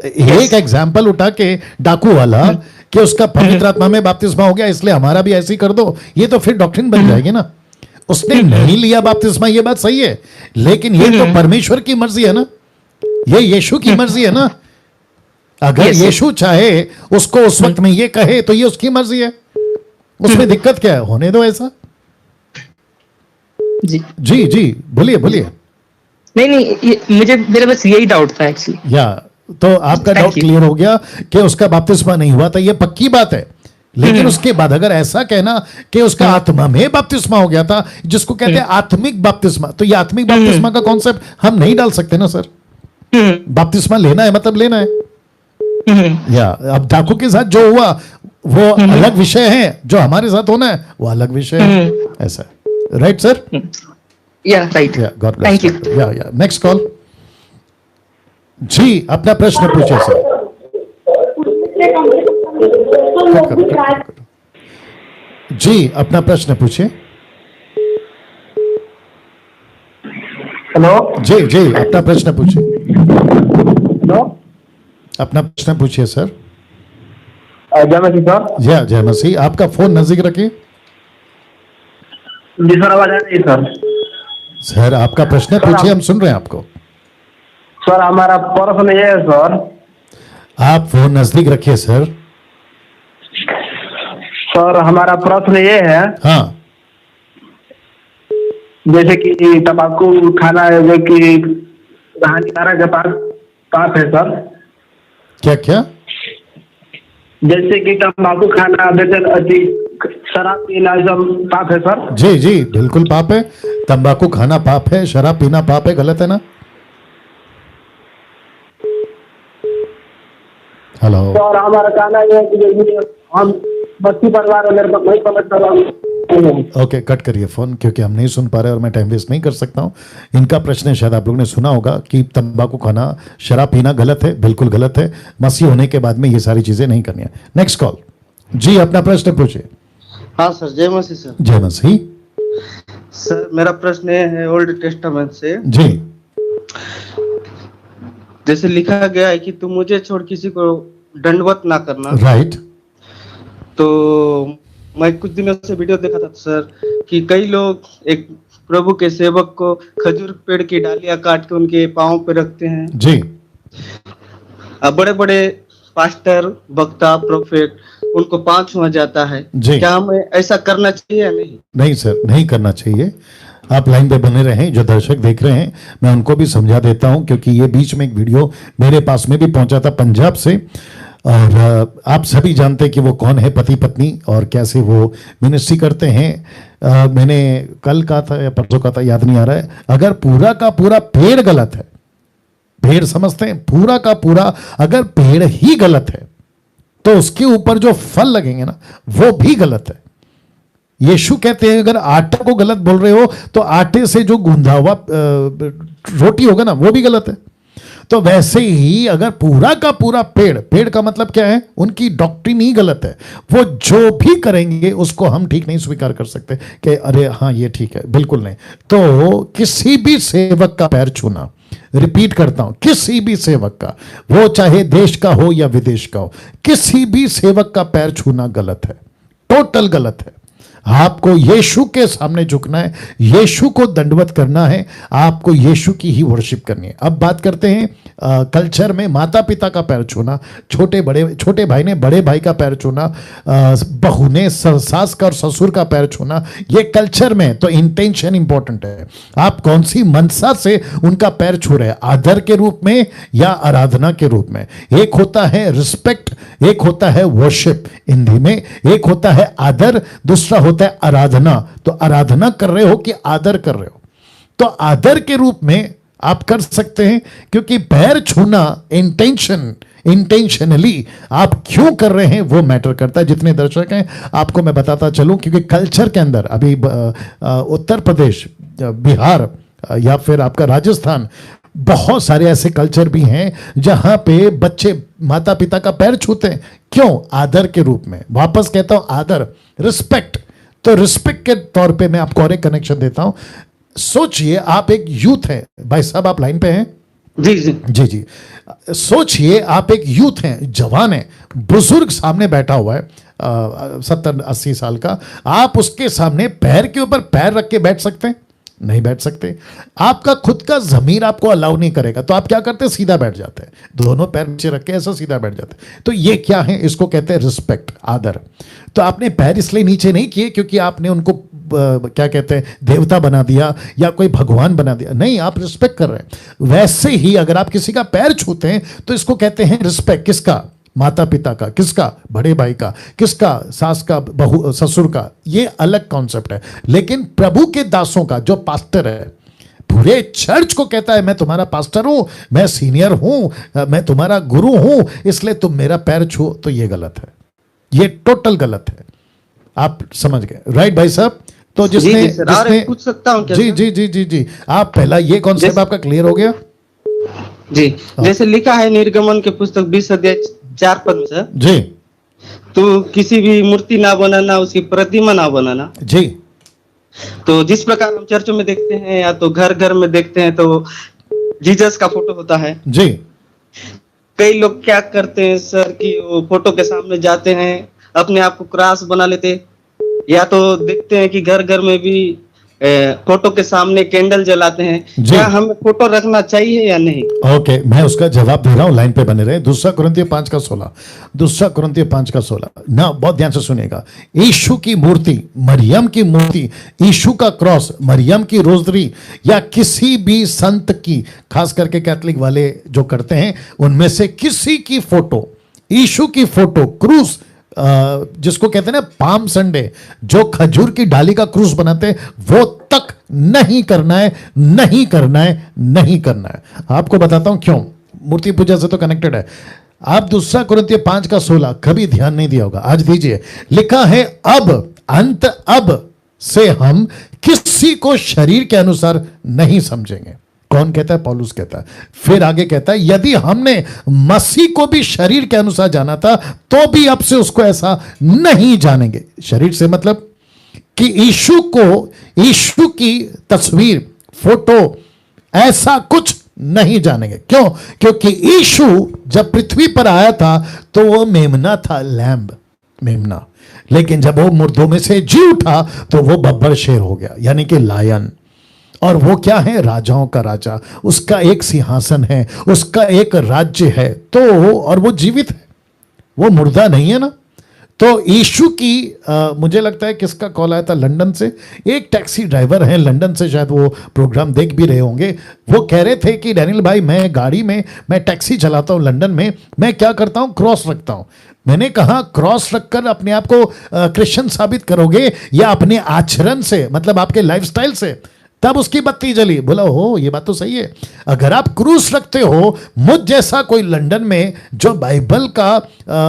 एक एग्जाम्पल उठा के डाकू वाला कि उसका पवित्र आत्मा में बपतिस्मा हो गया इसलिए हमारा भी ऐसे ही कर दो, ये तो फिर डॉक्ट्रिन बन जाएगी ना। उसने नहीं लिया बपतिस्मा, ये बात सही है, लेकिन ये तो परमेश्वर की मर्जी है ना, ये यीशु की मर्जी है ना। अगर यीशु चाहे उसको उस वक्त में ये कहे तो ये उसकी मर्जी है, उसमें दिक्कत क्या है? होने दो ऐसा। जी जी जी, बोलिए बोलिए। नहीं, मुझे मेरा बस यही डाउट था एक्चुअली। या तो आपका डाउट क्लियर हो गया कि उसका बपतिस्मा नहीं हुआ था, ये पक्की बात है। लेकिन उसके बाद अगर ऐसा कहना कि उसका आत्मा में बपतिस्मा हो गया था, जिसको कहते हैं आत्मिक बपतिस्मा, तो ये आत्मिक बपतिस्मा का कॉन्सेप्ट हम नहीं डाल सकते ना सर। बपतिस्मा लेना है मतलब लेना है। या अब डाकू के साथ जो हुआ वो अलग विषय है, जो हमारे साथ होना है वो अलग विषय है। ऐसा राइट सर? या right, God bless. Thank you. या नेक्स्ट कॉल। जी, अपना प्रश्न पूछिए सर। जी, अपना प्रश्न पूछिए। हेलो जी जी, अपना प्रश्न पूछिए। हेलो, अपना प्रश्न पूछिए सर। जय मसीह सर। जय मसीह। आपका फोन नजदीक रखिए। जी सर, आवाज आ रही है सर? सर आपका प्रश्न पूछिए, हम सुन रहे हैं आपको। सर हमारा प्रश्न ये है सर, आप फोन नजदीक रखिए सर। सर हमारा प्रश्न ये है, हाँ, जैसे कि तंबाकू खाना है जो कि हानिकारक है, पाप है सर। क्या क्या? जैसे कि तंबाकू खाना, जैसे शराब पीना, सब पाप है सर। जी जी बिल्कुल पाप है। तंबाकू खाना पाप है, शराब पीना पाप है, गलत है ना? हेलो। और हमारा कहना यह है कि हम बस्ती परिवार है, मेरे को नहीं समझ पा रहा हूँ। ओके, कट करिए फोन क्योंकि हम नहीं सुन पा रहे और मैं टाइम वेस्ट नहीं कर सकता हूँ। इनका प्रश्न है, शायद आप लोगों ने सुना होगा कि तंबाकू खाना, शराब पीना गलत है, बिल्कुल गलत है। मसीह होने के बाद में ये सारी चीजें नहीं करनी है। Next call. जी अपना प्रश्न पूछिए। हाँ सर, जय मसीह सर। जय मसीह। सर मेरा प्रश्न ये है ओल्ड टेस्टामेंट से। जी। जैसे लिखा गया है कि तुम मुझे छोड़ किसी को दंडवत ना करना। राइट। तो मैं कुछ दिनों से वीडियो देखा था सर कि कई लोग एक प्रभु के सेवक को खजूर पेड़ की डालियां काट के उनके पांव पे रखते हैं। जी। अब बड़े बड़े पास्टर, वक्ता, प्रोफेट, उनको पांव छुआ जाता है। जी। क्या हमें ऐसा करना चाहिए या नहीं? नहीं सर, नहीं करना चाहिए। आप लाइन पे बने रहें, जो दर्शक देख रहे हैं मैं उनको भी समझा देता हूं, क्योंकि ये बीच में एक वीडियो मेरे पास में भी पहुंचा था पंजाब से, और आप सभी जानते हैं कि वो कौन है, पति पत्नी, और कैसे वो मिनिस्ट्री करते हैं। मैंने कल कहा था या परसों कहा था, याद नहीं आ रहा है। अगर पूरा का पूरा पेड़ गलत है, पेड़ समझते हैं, पूरा का पूरा अगर पेड़ ही गलत है तो उसके ऊपर जो फल लगेंगे ना वो भी गलत है। यीशु कहते हैं अगर आटे को गलत बोल रहे हो तो आटे से जो गूंधा हुआ रोटी होगा ना वो भी गलत है। तो वैसे ही अगर पूरा का पूरा पेड़, पेड़ का मतलब क्या है, उनकी डॉक्ट्रिन ही गलत है, वो जो भी करेंगे उसको हम ठीक नहीं स्वीकार कर सकते कि अरे हाँ ये ठीक है, बिल्कुल नहीं। तो किसी भी सेवक का पैर छूना, रिपीट करता हूं, किसी भी सेवक का, वो चाहे देश का हो या विदेश का हो, किसी भी सेवक का पैर छूना गलत है, टोटल गलत है। आपको यीशु के सामने झुकना है, यीशु को दंडवत करना है, आपको यीशु की ही वर्शिप करनी है। अब बात करते हैं कल्चर में माता पिता का पैर छूना, छोटे भाई ने बड़े भाई का पैर छूना, बहू ने सास का और ससुर का पैर छूना, ये कल्चर में तो इंटेंशन इंपॉर्टेंट है। आप कौन सी मनसा से उनका पैर छू रहे हैं, आदर के रूप में या आराधना के रूप में। एक होता है रिस्पेक्ट, एक होता है वर्शिप हिंदी में, एक होता है आदर, दूसरा होता है आराधना। तो आराधना कर रहे हो कि आदर कर रहे हो, तो आदर के रूप में आप कर सकते हैं, क्योंकि पैर छूना इंटेंशनली आप क्यों कर रहे हैं वो मैटर करता है। जितने दर्शक हैं आपको मैं बताता चलूं, क्योंकि कल्चर के अंदर अभी उत्तर प्रदेश, बिहार या फिर आपका राजस्थान, बहुत सारे ऐसे कल्चर भी हैं जहां पे बच्चे माता पिता का पैर छूते हैं। क्यों? आदर के रूप में। वापस कहता हूं आदर, रिस्पेक्ट। तो रिस्पेक्ट के तौर पे मैं आपको और एक कनेक्शन देता हूं। सोचिए आप एक यूथ हैं, भाई साहब आप लाइन पे हैं? जी जी जी जी। सोचिए आप एक यूथ हैं, जवान हैं, बुजुर्ग सामने बैठा हुआ है 70-80 साल का, आप उसके सामने पैर के ऊपर पैर रख के बैठ सकते हैं? नहीं बैठ सकते। आपका खुद का जमीर आपको अलाउ नहीं करेगा, तो आप क्या करते हैं? सीधा बैठ जाते हैं, दोनों पैर नीचे रख के ऐसा सीधा बैठ जाते हैं। तो ये क्या है? इसको कहते हैं रिस्पेक्ट, आदर। तो आपने पैर इसलिए नीचे नहीं किए क्योंकि आपने उनको क्या कहते हैं, देवता बना दिया या कोई भगवान बना दिया, नहीं, आप रिस्पेक्ट कर रहे हैं। वैसे ही अगर आप किसी का पैर छूते हैं तो इसको कहते हैं रिस्पेक्ट। किसका? माता पिता का। किसका? बड़े भाई का। किसका? सास का, बहू, ससुर का। ये अलग कॉन्सेप्ट है। लेकिन प्रभु के दासों का, जो पास्टर है, पूरे चर्च को कहता है मैं तुम्हारा पास्टर हूं, मैं सीनियर हूं, मैं तुम्हारा गुरु हूं, इसलिए तुम मेरा पैर छू, तो ये गलत है, ये टोटल गलत है। आप समझ गए, राइट भाई साहब? तो जिसने पूछ सकता हूं क्या? जी जी जी जी जी, आप पहला ये कॉन्सेप्ट आपका क्लियर हो गया? जी, जैसे लिखा है निर्गमन के पुस्तक 20 अध्याय 4 पद में सर, जी, तो किसी भी मूर्ति ना बनाना, उसकी प्रतिमा ना बनाना। जी। तो जिस प्रकार हम चर्चों में देखते हैं या तो घर घर में देखते हैं तो जीसस का फोटो होता है जी। कई लोग क्या करते हैं सर कि वो फोटो के सामने जाते हैं, अपने आप को क्रॉस बना लेते, या तो देखते हैं कि घर घर में भी फोटो के सामने कैंडल जलाते हैं, जी। क्या हमें फोटो रखना चाहिए या नहीं? ओके, मैं उसका जवाब दे रहा हूं, लाइन पे बने रहे। दूसरा कुरिन्थियों 5:16, दूसरा कुरिन्थियों 5:16 ना, बहुत ध्यान से सुनिएगा। यीशु की मूर्ति, मरियम की मूर्ति, यीशु का क्रॉस, मरियम की रोजरी, या किसी भी संत की, खास करके कैथलिक वाले जो करते हैं उनमें से किसी की फोटो, यीशु की फोटो, क्रूस, जिसको कहते हैं ना पाम संडे, जो खजूर की डाली का क्रूस बनाते हैं, वो तक नहीं करना है, नहीं करना है, नहीं करना है। आपको बताता हूं क्यों, मूर्ति पूजा से तो कनेक्टेड है। आप दूसरा कुरिन्थियों 5:16 कभी ध्यान नहीं दिया होगा, आज दीजिए। लिखा है अब, अंत अब से हम किसी को शरीर के अनुसार नहीं समझेंगे। कौन कहता है? पौलुस कहता है। फिर आगे कहता है, यदि हमने मसीह को भी शरीर के अनुसार जाना था तो भी अब से उसको ऐसा नहीं जानेंगे। शरीर से मतलब कि यीशु को, यीशु की तस्वीर, फोटो, ऐसा कुछ नहीं जानेंगे। क्यों? क्योंकि यीशु जब पृथ्वी पर आया था तो वो मेमना था, लैम्ब, मेमना। लेकिन जब वो मुर्दों में से जी उठा तो वो बब्बर शेर हो गया, यानी कि लायन। और वो क्या है? राजाओं का राजा, उसका एक सिंहासन है, उसका एक राज्य है। तो और वो जीवित है, वो मुर्दा नहीं है ना। तो यीशु की मुझे लगता है किसका कॉल आया था लंदन से, एक टैक्सी ड्राइवर है लंदन से, शायद वो प्रोग्राम देख भी रहे होंगे। वो कह रहे थे कि डैनियल भाई, मैं गाड़ी में, मैं टैक्सी चलाता हूँ लंदन में, मैं क्या करता हूँ? क्रॉस रखता हूँ। मैंने कहा क्रॉस रखकर अपने आप को क्रिश्चियन साबित करोगे या अपने आचरण से, मतलब आपके लाइफस्टाइल से? तब उसकी बत्ती जली। बोला हो, ये बात तो सही है। अगर आप क्रूस रखते हो, मुझ जैसा कोई लंदन में जो बाइबल का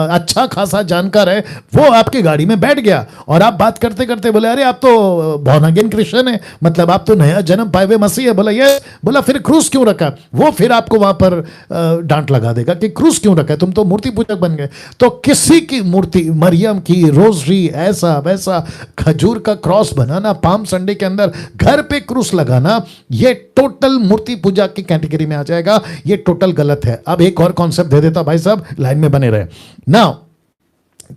अच्छा खासा जानकार है, वो आपकी गाड़ी में बैठ गया और आप बात करते करते बोले, अरे आप तो बॉर्न अगेन क्रिश्चियन है, मतलब आप तो नया जन्म पाए हुए मसीह है। बोला ये, बोला फिर क्रूस क्यों रखा? वो फिर आपको वहां पर डांट लगा देगा कि क्रूस क्यों रखा है, तुम तो मूर्ति पूजक बन गए। तो किसी की मूर्ति, मरियम की रोजरी, ऐसा वैसा, खजूर का क्रॉस बनाना, पाम संडे के अंदर घर पे क्रूस लगाना, ये टोटल मूर्ति पूजा की कैटेगरी में आ जाएगा। ये टोटल गलत है। अब एक और कॉन्सेप्ट दे देता भाई साहब, लाइन में बने रहे। नाउ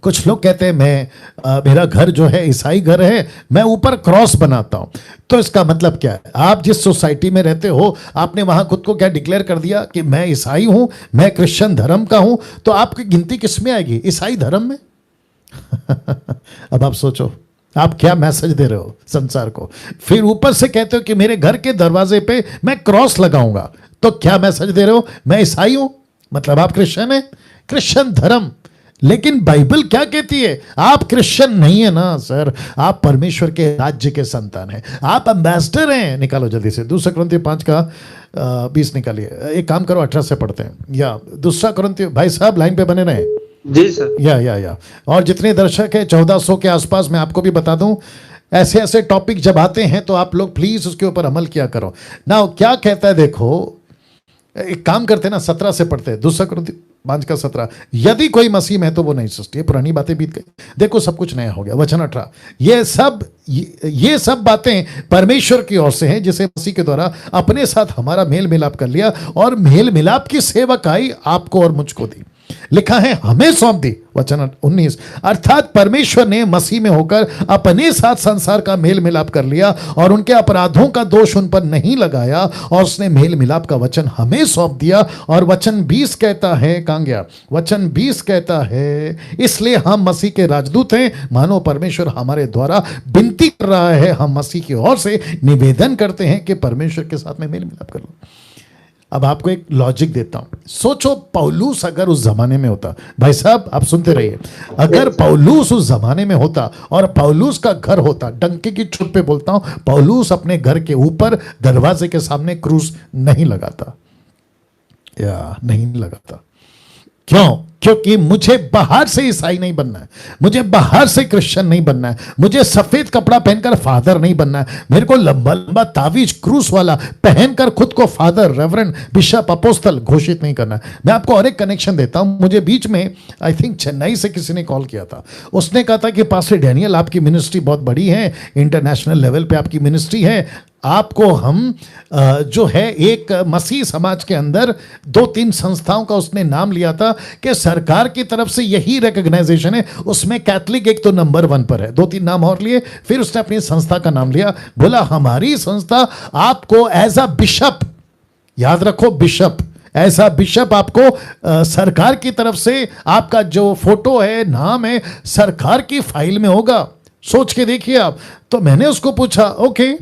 कुछ लोग कहते हैं मैं मेरा घर जो है ईसाई घर है, मैं ऊपर क्रॉस बनाता हूं। तो इसका मतलब क्या है? आप जिस सोसाइटी में रहते हो, आपने वहां खुद को क्या डिक्लेयर कर दिया कि मैं ईसाई हूं, मैं क्रिश्चियन धर्म का हूं, तो आपकी गिनती किस में आएगी? ईसाई धर्म में। अब आप सोचो आप क्या मैसेज दे रहे हो संसार को। फिर ऊपर से कहते हो कि मेरे घर के दरवाजे पे मैं क्रॉस लगाऊंगा, तो क्या मैसेज दे रहे हो? मैं ईसाई हूं, मतलब आप क्रिश्चियन है, क्रिश्चियन धर्म। लेकिन बाइबल क्या कहती है? आप क्रिश्चियन नहीं है ना सर, आप परमेश्वर के राज्य के संतान हैं, आप एम्बेसडर हैं। निकालो जल्दी से दूसरा कुरिन्थियों 5:20 निकालिए। एक काम करो, 18 से पढ़ते हैं, या दूसरा कुरिन्थियों, भाई साहब लाइन पे बने रहे। जी सर। या और जितने दर्शक है 1400 के आसपास, मैं आपको भी बता दूं, ऐसे ऐसे टॉपिक जब आते हैं तो आप लोग प्लीज उसके ऊपर अमल किया करो ना। क्या कहता है देखो, एक काम करते हैं ना, 17 से पढ़ते हैं, दूसरा कुरिन्थियों 5:17, यदि कोई मसीह में है तो वो नहीं सृष्टि है, पुरानी बातें बीत गई, देखो सब कुछ नया हो गया। वचन 18, ये सब बातें परमेश्वर की ओर से हैं, जिसे मसीह के द्वारा अपने साथ हमारा मेल मिलाप कर लिया और मेल मिलाप की सेवकाई आपको और मुझको दी। लिखा है हमें सौंप दी। वचन 19, अर्थात परमेश्वर ने मसीह में होकर अपने साथ संसार का मेल मिलाप कर लिया और उनके अपराधों का दोष उन पर नहीं लगाया, और उसने मेल मिलाप का वचन हमें सौंप दिया। और वचन 20 कहता है, कहां गया? वचन 20 कहता है, इसलिए हम मसीह के राजदूत हैं, मानो परमेश्वर हमारे द्वारा विनती कर रहा है। हम मसीह की ओर से निवेदन करते हैं कि परमेश्वर के साथ में मेल मिलाप कर लो। अब आपको एक लॉजिक देता हूं, सोचो पौलुस अगर उस जमाने में होता, भाई साहब आप सुनते रहिए, अगर पौलुस उस जमाने में होता और पौलुस का घर होता, डंके की चोट पे बोलता हूं, पौलुस अपने घर के ऊपर दरवाजे के सामने क्रूस नहीं लगाता, या नहीं लगाता। क्यों? क्योंकि मुझे बाहर से ईसाई नहीं बनना है, मुझे बाहर से क्रिश्चियन नहीं बनना है, मुझे सफेद कपड़ा पहनकर फादर नहीं बनना है, मेरे को लंबा लंबा तावीज क्रूस वाला पहनकर खुद को फादर, रेवरेंड, बिशप, अपोस्तल घोषित नहीं करना है। मैं आपको और एक कनेक्शन देता हूं। मुझे बीच में आई थिंक चेन्नई से किसी ने कॉल किया था, उसने कहा था कि पास्टर डैनियल आपकी मिनिस्ट्री बहुत बड़ी है, इंटरनेशनल लेवल पे आपकी मिनिस्ट्री है, आपको हम जो है एक मसीह समाज के अंदर 2-3 संस्थाओं का उसने नाम लिया था कि सरकार की तरफ से यही रिकॉग्नाइजेशन है, उसमें कैथलिक एक तो नंबर 1 पर है, 2-3 नाम और लिए, फिर उसने अपनी संस्था का नाम लिया, बोला हमारी संस्था आपको एज अ बिशप, याद रखो बिशप, ऐसा बिशप आपको सरकार की तरफ से आपका जो फोटो है, नाम है, सरकार की फाइल में होगा। सोच के देखिए आप। तो मैंने उसको पूछा ओके,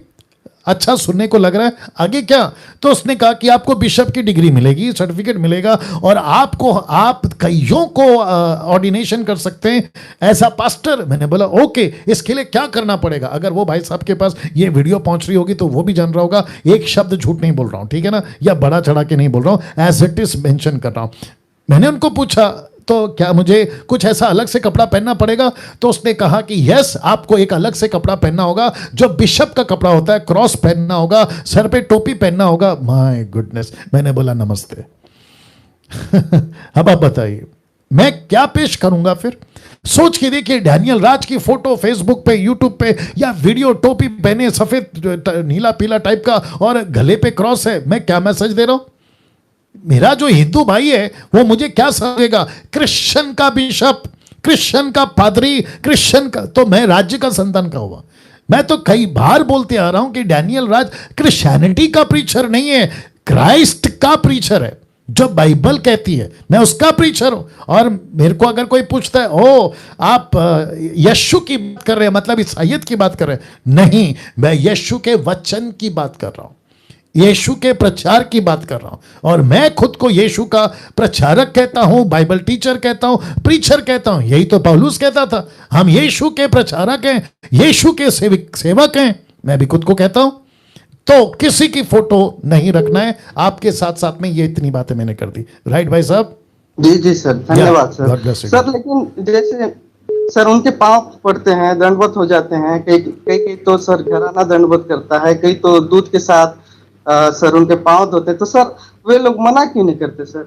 अच्छा सुनने को लग रहा है, आगे क्या? तो उसने कहा कि आपको बिशप की डिग्री मिलेगी, सर्टिफिकेट मिलेगा, और आप कईयों को ऑर्डिनेशन कर सकते हैं ऐसा पास्टर। मैंने बोला ओके, इसके लिए क्या करना पड़ेगा? अगर वो भाई साहब के पास ये वीडियो पहुंच रही होगी तो वो भी जान रहा होगा, एक शब्द झूठ नहीं बोल रहा हूं, ठीक है ना, या बड़ा चढ़ा के नहीं बोल रहा हूं, एज इट इज मेंशन कर रहा हूं। मैंने उनको पूछा तो क्या मुझे कुछ ऐसा अलग से कपड़ा पहनना पड़ेगा? तो उसने कहा कि यस, आपको एक अलग से कपड़ा पहनना होगा जो बिशप का कपड़ा होता है, क्रॉस पहनना होगा, सर पे टोपी पहनना होगा। माय गुडनेस, मैंने बोला नमस्ते। अब आप बताइए मैं क्या पेश करूंगा फिर? सोच के देखिए, डैनियल राज की फोटो फेसबुक पे, यूट्यूब पे या वीडियो, टोपी पहने, सफेद नीला पीला टाइप का, और गले पे क्रॉस है, मैं क्या मैसेज दे रहा हूं? मेरा जो हिंदू भाई है वो मुझे क्या समझेगा? क्रिश्चियन का बिशप, क्रिश्चियन का पादरी, क्रिश्चियन का, तो मैं राज्य का संतान का हुआ। मैं तो कई बार बोलते आ रहा हूं कि डैनियल राज क्रिश्चियनिटी का प्रीचर नहीं है, क्राइस्ट का प्रीचर है, जो बाइबल कहती है, मैं उसका प्रीचर हूं। और मेरे को अगर कोई पूछता है ओ आप यीशु की बात कर रहे हैं, मतलब ईसाइयत की बात कर रहे हैं, नहीं, मैं यीशु के वचन की बात कर रहा हूं, यीशु के प्रचार की बात कर रहा हूं। और मैं खुद को यीशु का प्रचारक कहता हूं, बाइबल टीचर कहता हूं, प्रीचर कहता हूं। यही तो पौलुस कहता था, हम यीशु के प्रचारक हैं, यीशु के सेवक हैं, मैं भी खुद को कहता हूं। तो किसी की फोटो नहीं रखना है आपके साथ साथ में। ये इतनी बातें मैंने कर दी, राइट भाई साहब? जी जी सर, धन्यवाद God bless sir. you. Sir लेकिन जैसे सर उनके पांव पड़ते हैं, दंडवत हो जाते हैं, कई कई तो सर घराना दंडवत करता है, कई तो दूध के साथ सर उनके पांव धोते, तो सर वे लोग मना क्यों नहीं करते सर?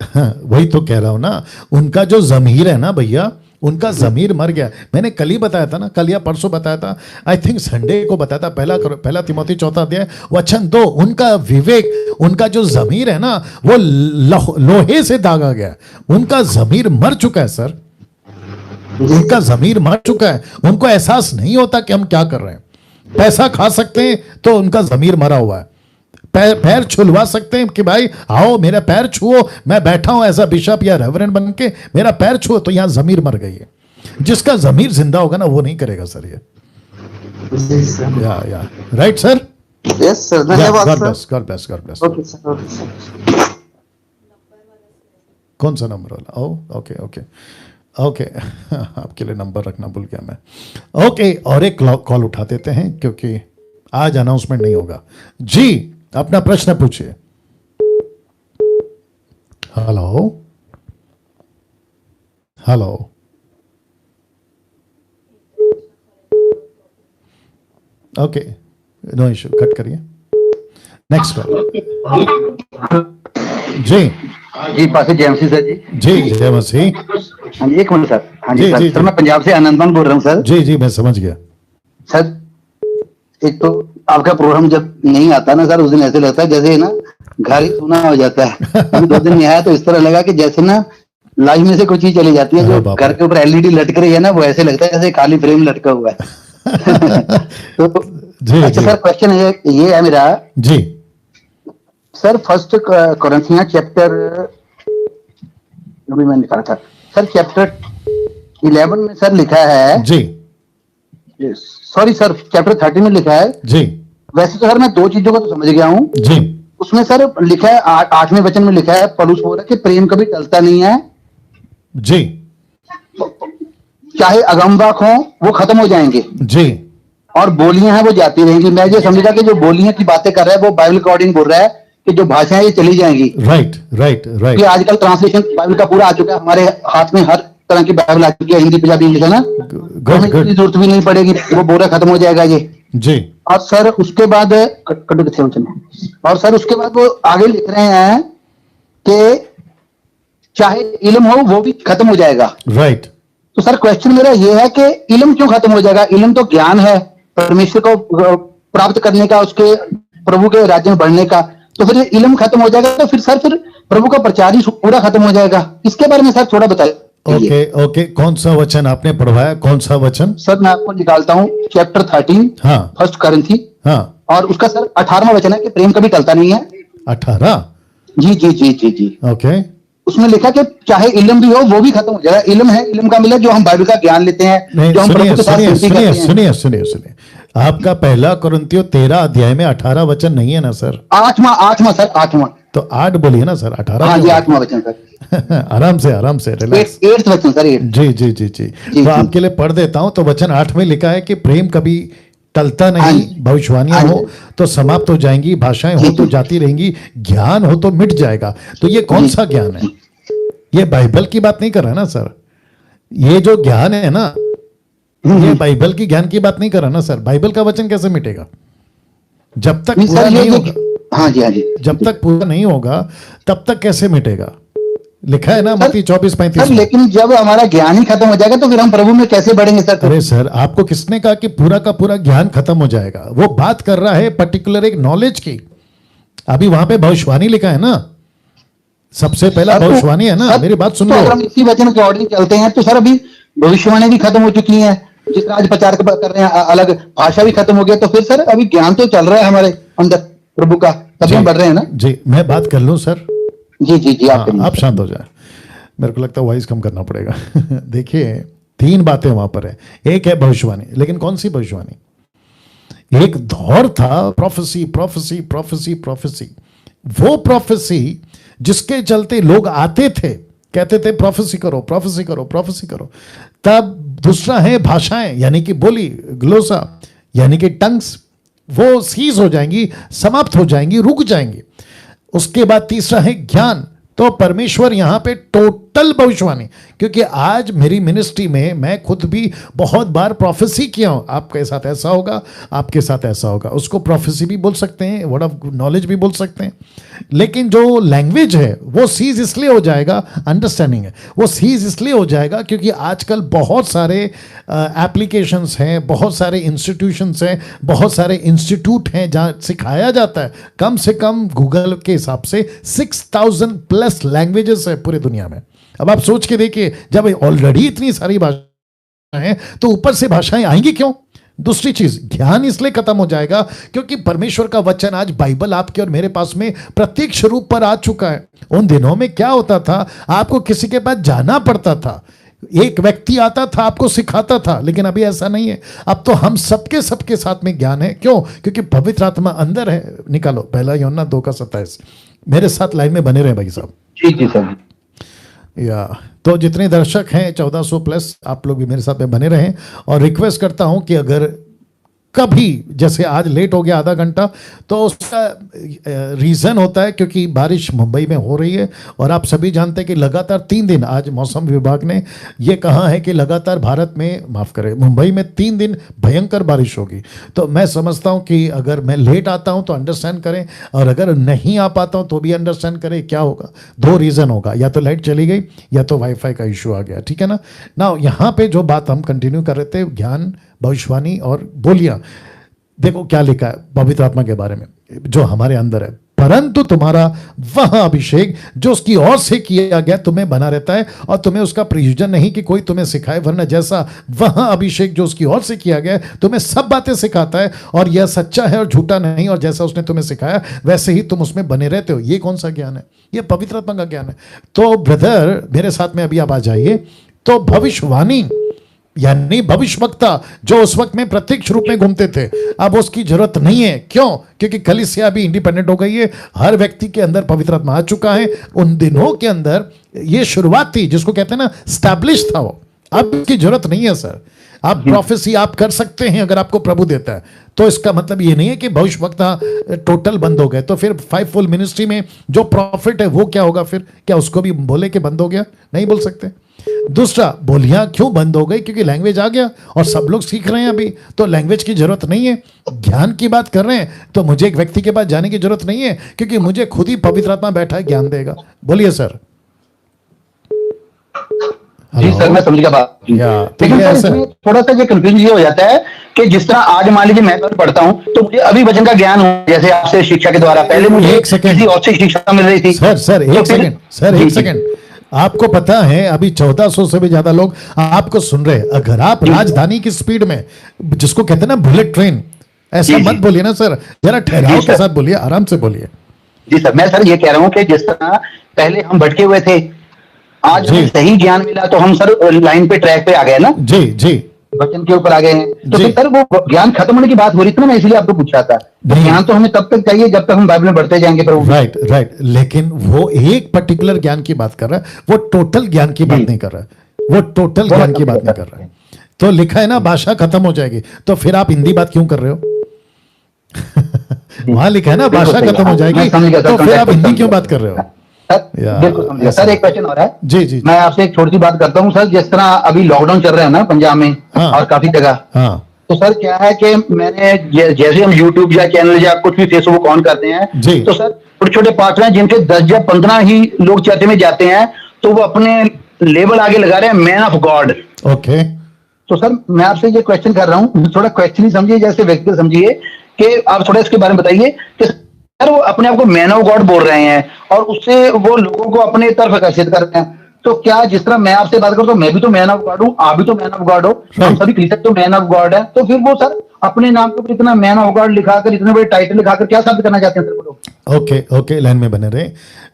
हाँ, वही तो कह रहा हूं ना, उनका जो जमीर है ना भैया, उनका जमीर मर गया। मैंने कल ही बताया था ना, कल या परसों बताया था, आई थिंक संडे को बताया था, पहला तिमोथी 4 अध्याय वचन 2, उनका विवेक, उनका जो जमीर है ना, वो लोहे से दागा गया, उनका जमीर मर चुका है सर, उनका जमीर मर चुका है। उनको एहसास नहीं होता कि हम क्या कर रहे हैं। पैसा खा सकते हैं तो उनका जमीर मरा हुआ है, पैर छुलवा सकते हैं कि भाई आओ मेरा पैर छुओ, मैं बैठा हूं ऐसा बिशप या रेवरेंड बन के, मेरा पैर छुओ, तो यहां जमीर मर गई है। जिसका जमीर जिंदा होगा ना वो नहीं करेगा सर ये। या राइट सर? यस सर, धन्यवाद sir. God bless, God bless. Okay sir, okay sir. कौन सा नंबर वाला? ओ ओके ओके ओके, आपके लिए नंबर रखना भूल गया मैं। ओके, और एक कॉल उठा देते हैं क्योंकि आज अनाउंसमेंट नहीं होगा। जी, अपना प्रश्न पूछिए। Hello hello, okay, no issue, cut करिए। Next call. जी जी, पासी जेएमसी सर जी। जी जय मसीह। हाँ जी, एक मिनट सर। हाँ जी जी, सर, मैं पंजाब से आनंदमान बोल रहा हूँ सर। जी जी, मैं समझ गया सर। एक तो आपका प्रोग्राम जब नहीं आता ना सर, उस दिन ऐसे लगता है जैसे ना घर ही सुना हो जाता है। अभी 2 दिन नहीं आया तो इस तरह लगा कि जैसे ना लाइफ में से कोई चीज चली जाती है। जो घर के ऊपर एलईडी लटक रही है ना, वो ऐसे लगता है जैसे खाली फ्रेम लटका हुआ है। तो जी, अच्छा जी। सर, क्वेश्चन ये है मेरा जी सर, 1 कोरिन्थियंस चैप्टर, अभी मैंने लिखा था सर, चैप्टर 11 में सर लिखा है जी सॉरी सर, चैप्टर 30 में लिखा है जी वैसे तो सर मैं 2 चीजों को तो समझ गया हूँ। जी उसमें सर लिखा है 8वें वचन में लिखा है, पौलुस बोल रहा है कि प्रेम कभी टलता नहीं है, जी चाहे अगमवाक हो वो खत्म हो जाएंगे, जी और बोलियां हैं वो जाती रहेंगी। मैं ये समझा कि जो बोलियां की बातें कर रहा है वो बाइबल अकॉर्डिंग बोल रहा है कि जो भाषाएं ये चली जाएंगी। Right right right. कि आजकल ट्रांसलेशन बाइबल का पूरा आ चुका है, हमारे हाथ में हर तरह की बाइबल आ चुकी है, हिंदी पंजाबी इंग्लिश, है ना, गुड गुड। जरूरत भी नहीं पड़ेगी, वो बोरा खत्म हो जाएगा ये। जी और सर उसके बाद और सर उसके बाद वो आगे लिख रहे हैं कि चाहे इल्म हो वो भी खत्म हो जाएगा। राइट। तो सर क्वेश्चन मेरा ये है कि इल्म क्यों खत्म हो जाएगा? इल्म तो ज्ञान है, परमेश्वर को प्राप्त करने का, उसके प्रभु के राज्य में बढ़ने का, तो फिर ये इल्म खत्म हो जाएगा, तो फिर सर फिर प्रभु का प्रचार ही पूरा खत्म हो जाएगा। इसके बारे में सर थोड़ा बताइए। ओके ओके, कौन सा वचन आपने पढ़वाया, कौन सा वचन? सर मैं आपको निकालता हूँ चैप्टर 13 हाँ 1 कोरिन्थी, हाँ और उसका सर 18वां वचन है कि प्रेम कभी टलता नहीं है। 18। जी जी जी जी जी। ओके उसमें लिखा कि चाहे इल्म भी हो वो भी खत्म हो जाएगा। इल्म है, इल्म का मतलब जो हम बाइबल का ज्ञान लेते हैं, नहीं, जो हम सुनिए प्रभु के साथ सुनिए संगति सुनिए करते हैं। सुनिए सुनिए सुनिए, आपका पहला कुरिन्थियों 13 अध्याय में 18 वचन नहीं है ना सर? आठवां सर, 8वां। तो 8 बोलिए ना सर, 18 हाँ क्यों? जी, 8वां वचन सर। आराम से रिलैक्स। 8th वचन सर, 8। जी जी जी जी, जी, तो जी। आपके लिए पढ़ देता हूं। तो वचन 8 में लिखा है कि प्रेम कभी टलता हाँ नहीं, जी। भविष्यवाणियां हाँ हो जी। तो समाप्त हो जाएंगी, भाषाएं हो जी, तो जी। जाती रहेंगी, ज्ञान हो तो मिट जाएगा। तो ये कौन जी। सा ज्ञान है? ये बाइबल की बात नहीं कर रहा ना सर, ये जो ज्ञान है ना, ये बाइबल की ज्ञान की बात नहीं कर रहा ना सर। बाइबल का वचन कैसे मिटेगा जब तक नहीं पूरा सर, नहीं ये होगा? हाँ जी हाँ जी। जब तक पूरा नहीं होगा तब तक कैसे मिटेगा? लिखा है ना सर- मत्ती 24:35 सर में। लेकिन जब हमारा ज्ञान ही खत्म हो जाएगा तो फिर हम प्रभु में कैसे बढ़ेंगे सर? अरे सर, आपको किसने कहा कि पूरा का पूरा ज्ञान खत्म हो जाएगा? वो बात कर रहा है पर्टिकुलर एक नॉलेज की। अभी वहां पे भविष्यवाणी लिखा है ना, सबसे पहला सर, तो- भविष्यवाणी है ना। सर, मेरी बात सुन तो लो। अगर हम इसी वचन के अकॉर्डिंग चलते हैं तो सर अभी भविष्यवाणी भी खत्म हो चुकी है, जितना आज प्रचार कर रहे हैं, अलग भाषा भी खत्म हो गया, तो फिर सर अभी ज्ञान तो चल रहा है हमारे अंदर प्रभु का, तभी हम बढ़ रहे हैं ना। जी, मैं बात कर लूं सर? जी जी जी, हाँ, आप शांत हो जाए, मेरे को लगता है वॉइस कम करना पड़ेगा। देखिए 3 बातें वहां पर है। एक है भविष्यवाणी, लेकिन कौन सी भविष्यवाणी? एक दौर था प्रोफेसी प्रोफेसी प्रोफेसी प्रोफेसी, वो प्रोफेसी जिसके चलते लोग आते थे, कहते थे प्रोफेसी करो प्रोफेसी करो प्रोफेसी करो। तब दूसरा है भाषाएं, यानी कि बोली, ग्लोसा, यानी कि टंग्स, वो सीज हो जाएंगी, समाप्त हो जाएंगी, रुक जाएंगी। उसके बाद तीसरा है ज्ञान। तो परमेश्वर यहां पे टोटल भविष्यवाणी, क्योंकि आज मेरी मिनिस्ट्री में मैं खुद भी बहुत बार प्रोफेसी किया हूं, आपके साथ ऐसा होगा, आपके साथ ऐसा होगा। उसको प्रोफेसी भी बोल सकते हैं, वर्ड ऑफ नॉलेज भी बोल सकते हैं। लेकिन जो लैंग्वेज है वो सीज इसलिए हो जाएगा, अंडरस्टैंडिंग है वो सीज इसलिए हो जाएगा क्योंकि आजकल बहुत सारे एप्लीकेशंस हैं, बहुत सारे इंस्टीट्यूशंस हैं, बहुत सारे इंस्टीट्यूट हैं जहां सिखाया जाता है। कम से कम गूगल के हिसाब से 6000 प्लस लैंग्वेजेस है पूरी दुनिया में। अब आप सोच के देखिए, जब ऑलरेडी इतनी सारी भाषाएं हैं तो ऊपर से भाषाएं आएंगी क्यों? दूसरी चीज, ज्ञान इसलिए खत्म हो जाएगा क्योंकि परमेश्वर का वचन आज बाइबल आपके और मेरे पास में प्रत्यक्ष रूप पर आ चुका है। उन दिनों में क्या होता था, आपको किसी के पास जाना पड़ता था, एक व्यक्ति आता था आपको सिखाता था, लेकिन अभी ऐसा नहीं है। अब तो हम सबके साथ में ज्ञान है। क्यों? क्योंकि पवित्र आत्मा अंदर है। निकालो 1 यूहन्ना 2:27। मेरे साथ लाइन में बने रहे भाई साहब। जी जी सर। या तो जितने दर्शक हैं 1400 प्लस, आप लोग भी मेरे साथ में बने रहें। और रिक्वेस्ट करता हूं कि अगर कभी जैसे आज लेट हो गया आधा घंटा, तो उसका रीज़न होता है क्योंकि बारिश मुंबई में हो रही है। और आप सभी जानते हैं कि लगातार 3 दिन, आज मौसम विभाग ने ये कहा है कि लगातार भारत में, माफ़ करें, मुंबई में 3 दिन भयंकर बारिश होगी। तो मैं समझता हूं कि अगर मैं लेट आता हूं तो अंडरस्टैंड करें, और अगर नहीं आ पाता हूं तो भी अंडरस्टैंड करें। क्या होगा? 2 रीज़न होगा, या तो लाइट चली गई या तो वाईफाई का इशू आ गया। ठीक है ना? ना यहाँ पे जो बात हम कंटिन्यू कर रहे थे, ज्ञान, भविष्यवाणी और बोलियां, देखो क्या लिखा है पवित्र आत्मा के बारे में जो हमारे अंदर है। परंतु तुम्हारा वह अभिषेक जो उसकी ओर से किया गया तुम्हें बना रहता है, और तुम्हें उसका प्रयोजन नहीं कि कोई तुम्हें सिखाए, वरना जैसा वह अभिषेक जो उसकी ओर से किया गया तुम्हें सब बातें सिखाता है, और यह सच्चा है और झूठा नहीं, और जैसा उसने तुम्हें सिखाया वैसे ही तुम उसमें बने रहते हो। ये कौन सा ज्ञान है? ये पवित्र आत्मा का ज्ञान है। तो ब्रदर मेरे साथ में अभी आप आ जाइए। तो भविष्यवाणी यानी भविष्यवक्ता जो उस वक्त में प्रत्यक्ष रूप में घूमते थे, अब उसकी जरूरत नहीं है। क्यों? क्योंकि कलीसिया भी इंडिपेंडेंट हो गई है, हर व्यक्ति के अंदर पवित्र आत्मा आ चुका है। उन दिनों के अंदर ये शुरुआत थी जिसको कहते हैं ना, स्टैब्लिश था वो। अब इसकी जरूरत नहीं है सर। आप प्रोफेसी आप कर सकते हैं अगर आपको प्रभु देता है, तो इसका मतलब ये नहीं है कि भविष्यवक्ता टोटल बंद हो गए। तो फिर 5-fold मिनिस्ट्री में जो प्रॉफिट है वो क्या होगा फिर? क्या उसको भी बोले कि बंद हो गया? नहीं बोल सकते। दूसरा, बोलियां क्यों बंद हो गई? क्योंकि लैंग्वेज आ गया और सब लोग सीख रहे हैं अभी, तो लैंग्वेज की जरूरत नहीं है। ज्ञान की बात कर रहे हैं तो मुझे एक व्यक्ति के पास जाने की जरूरत नहीं है, क्योंकि मुझे खुद ही पवित्र आत्मा बैठा है, ज्ञान देगा। बोलिए सर। जी सर, मैं समझ गया बात। या तो लेकिन ये सर ऐसा इसमें थोड़ा सा ये कंफ्यूजन ये हो जाता है कि जिस तरह आज मान लीजिए मैं पढ़ता हूँ तो मुझे अभी वचन का ज्ञान हो, जैसे आपसे शिक्षा के द्वारा, पहले मुझे एक सेकंड। किसी और से शिक्षा मिल रही थी। सर तो एक फिर- सेकंड, सर जी, एक जी। सेकंड, आपको पता है अभी 1400 से भी ज्यादा लोग आपको सुन रहे हैं। अगर आप राजधानी की स्पीड में, जिसको कहते हैं ना बुलेट ट्रेन, ऐसा जी, मत जी। बोलिए ना सर, जरा ठहराव जी, के सर। साथ बोलिए, आराम से बोलिए। जी सर, मैं सर ये कह रहा हूँ कि जिस तरह पहले हम भटके हुए थे, आज जी। हमें सही ज्ञान मिला तो हम सर लाइन पे, ट्रैक पे आ गए ना, जी जी वचन के ऊपर आ गए हैं। तो जी। फिर सर वो ज्ञान खत्म होने की बात हो रही थी ना, मैं इसलिए आपको पूछा था। तो नहीं। ज्ञान तो हमें तब तक चाहिए जब तक हम बाइबल में बढ़ते जाएंगे प्रभु। राइट राइट, लेकिन वो एक पर्टिकुलर ज्ञान की बात कर रहा है, वो टोटल ज्ञान की बात जी। नहीं कर रहा है, वो टोटल वो ज्ञान मैं की बात समझ नहीं गया, कर रहा है। तो लिखा है ना भाषा खत्म हो जाएगी, तो फिर आप हिंदी बात क्यों कर रहे हो? वहां लिखा है ना बिल्कुल भाषा सही खत्म हो है। जाएगी, मैं समझ गया सर, तो फिर आप बिल्कुल हिंदी समझ क्यों गया। बात कर रहे हो? सर या, बिल्कुल समझ गया। ऐसा सर एक क्वेश्चन और है। जी जी मैं आपसे एक छोटी सी बात करता हूँ सर, जिस तरह अभी लॉकडाउन चल रहा है ना पंजाब में हाँ। और काफी जगह, हाँ तो सर क्या है कि मैंने जैसे हम यूट्यूब या चैनल या कुछ भी फेसबुक ऑन करते हैं, जी। तो सर छोटे छोटे पास्टर हैं जिनके 10 या 15 ही लोग चर्च में जाते हैं, तो वो अपने लेबल आगे लगा रहे हैं मैन ऑफ गॉड। ओके तो सर मैं आपसे ये क्वेश्चन कर रहा हूँ, थोड़ा क्वेश्चन ही समझिए जैसे व्यक्ति समझिए, कि आप थोड़ा इसके बारे में बताइए कि सर वो अपने आप को मैन ऑफ गॉड बोल रहे हैं और उससे वो लोगों को अपने तरफ आकर्षित कर रहे हैं। तो क्या जिस तरह मैं आपसे बात करता हूँ, मैं भी तो मैन ऑफ गॉड हूँ, आप भी तो मैन ऑफ गॉड हो, हम Right. सभी क्रिश्चियन तो मैन ऑफ गॉड है, तो फिर वो सर अपने नाम के ऊपर इतना मैन ऑफ गॉड लिखाकर, इतने बड़े टाइटल लिखाकर क्या साबित करना चाहते हैं सर वो लोग? ओके ओके, लाइन में बने रहे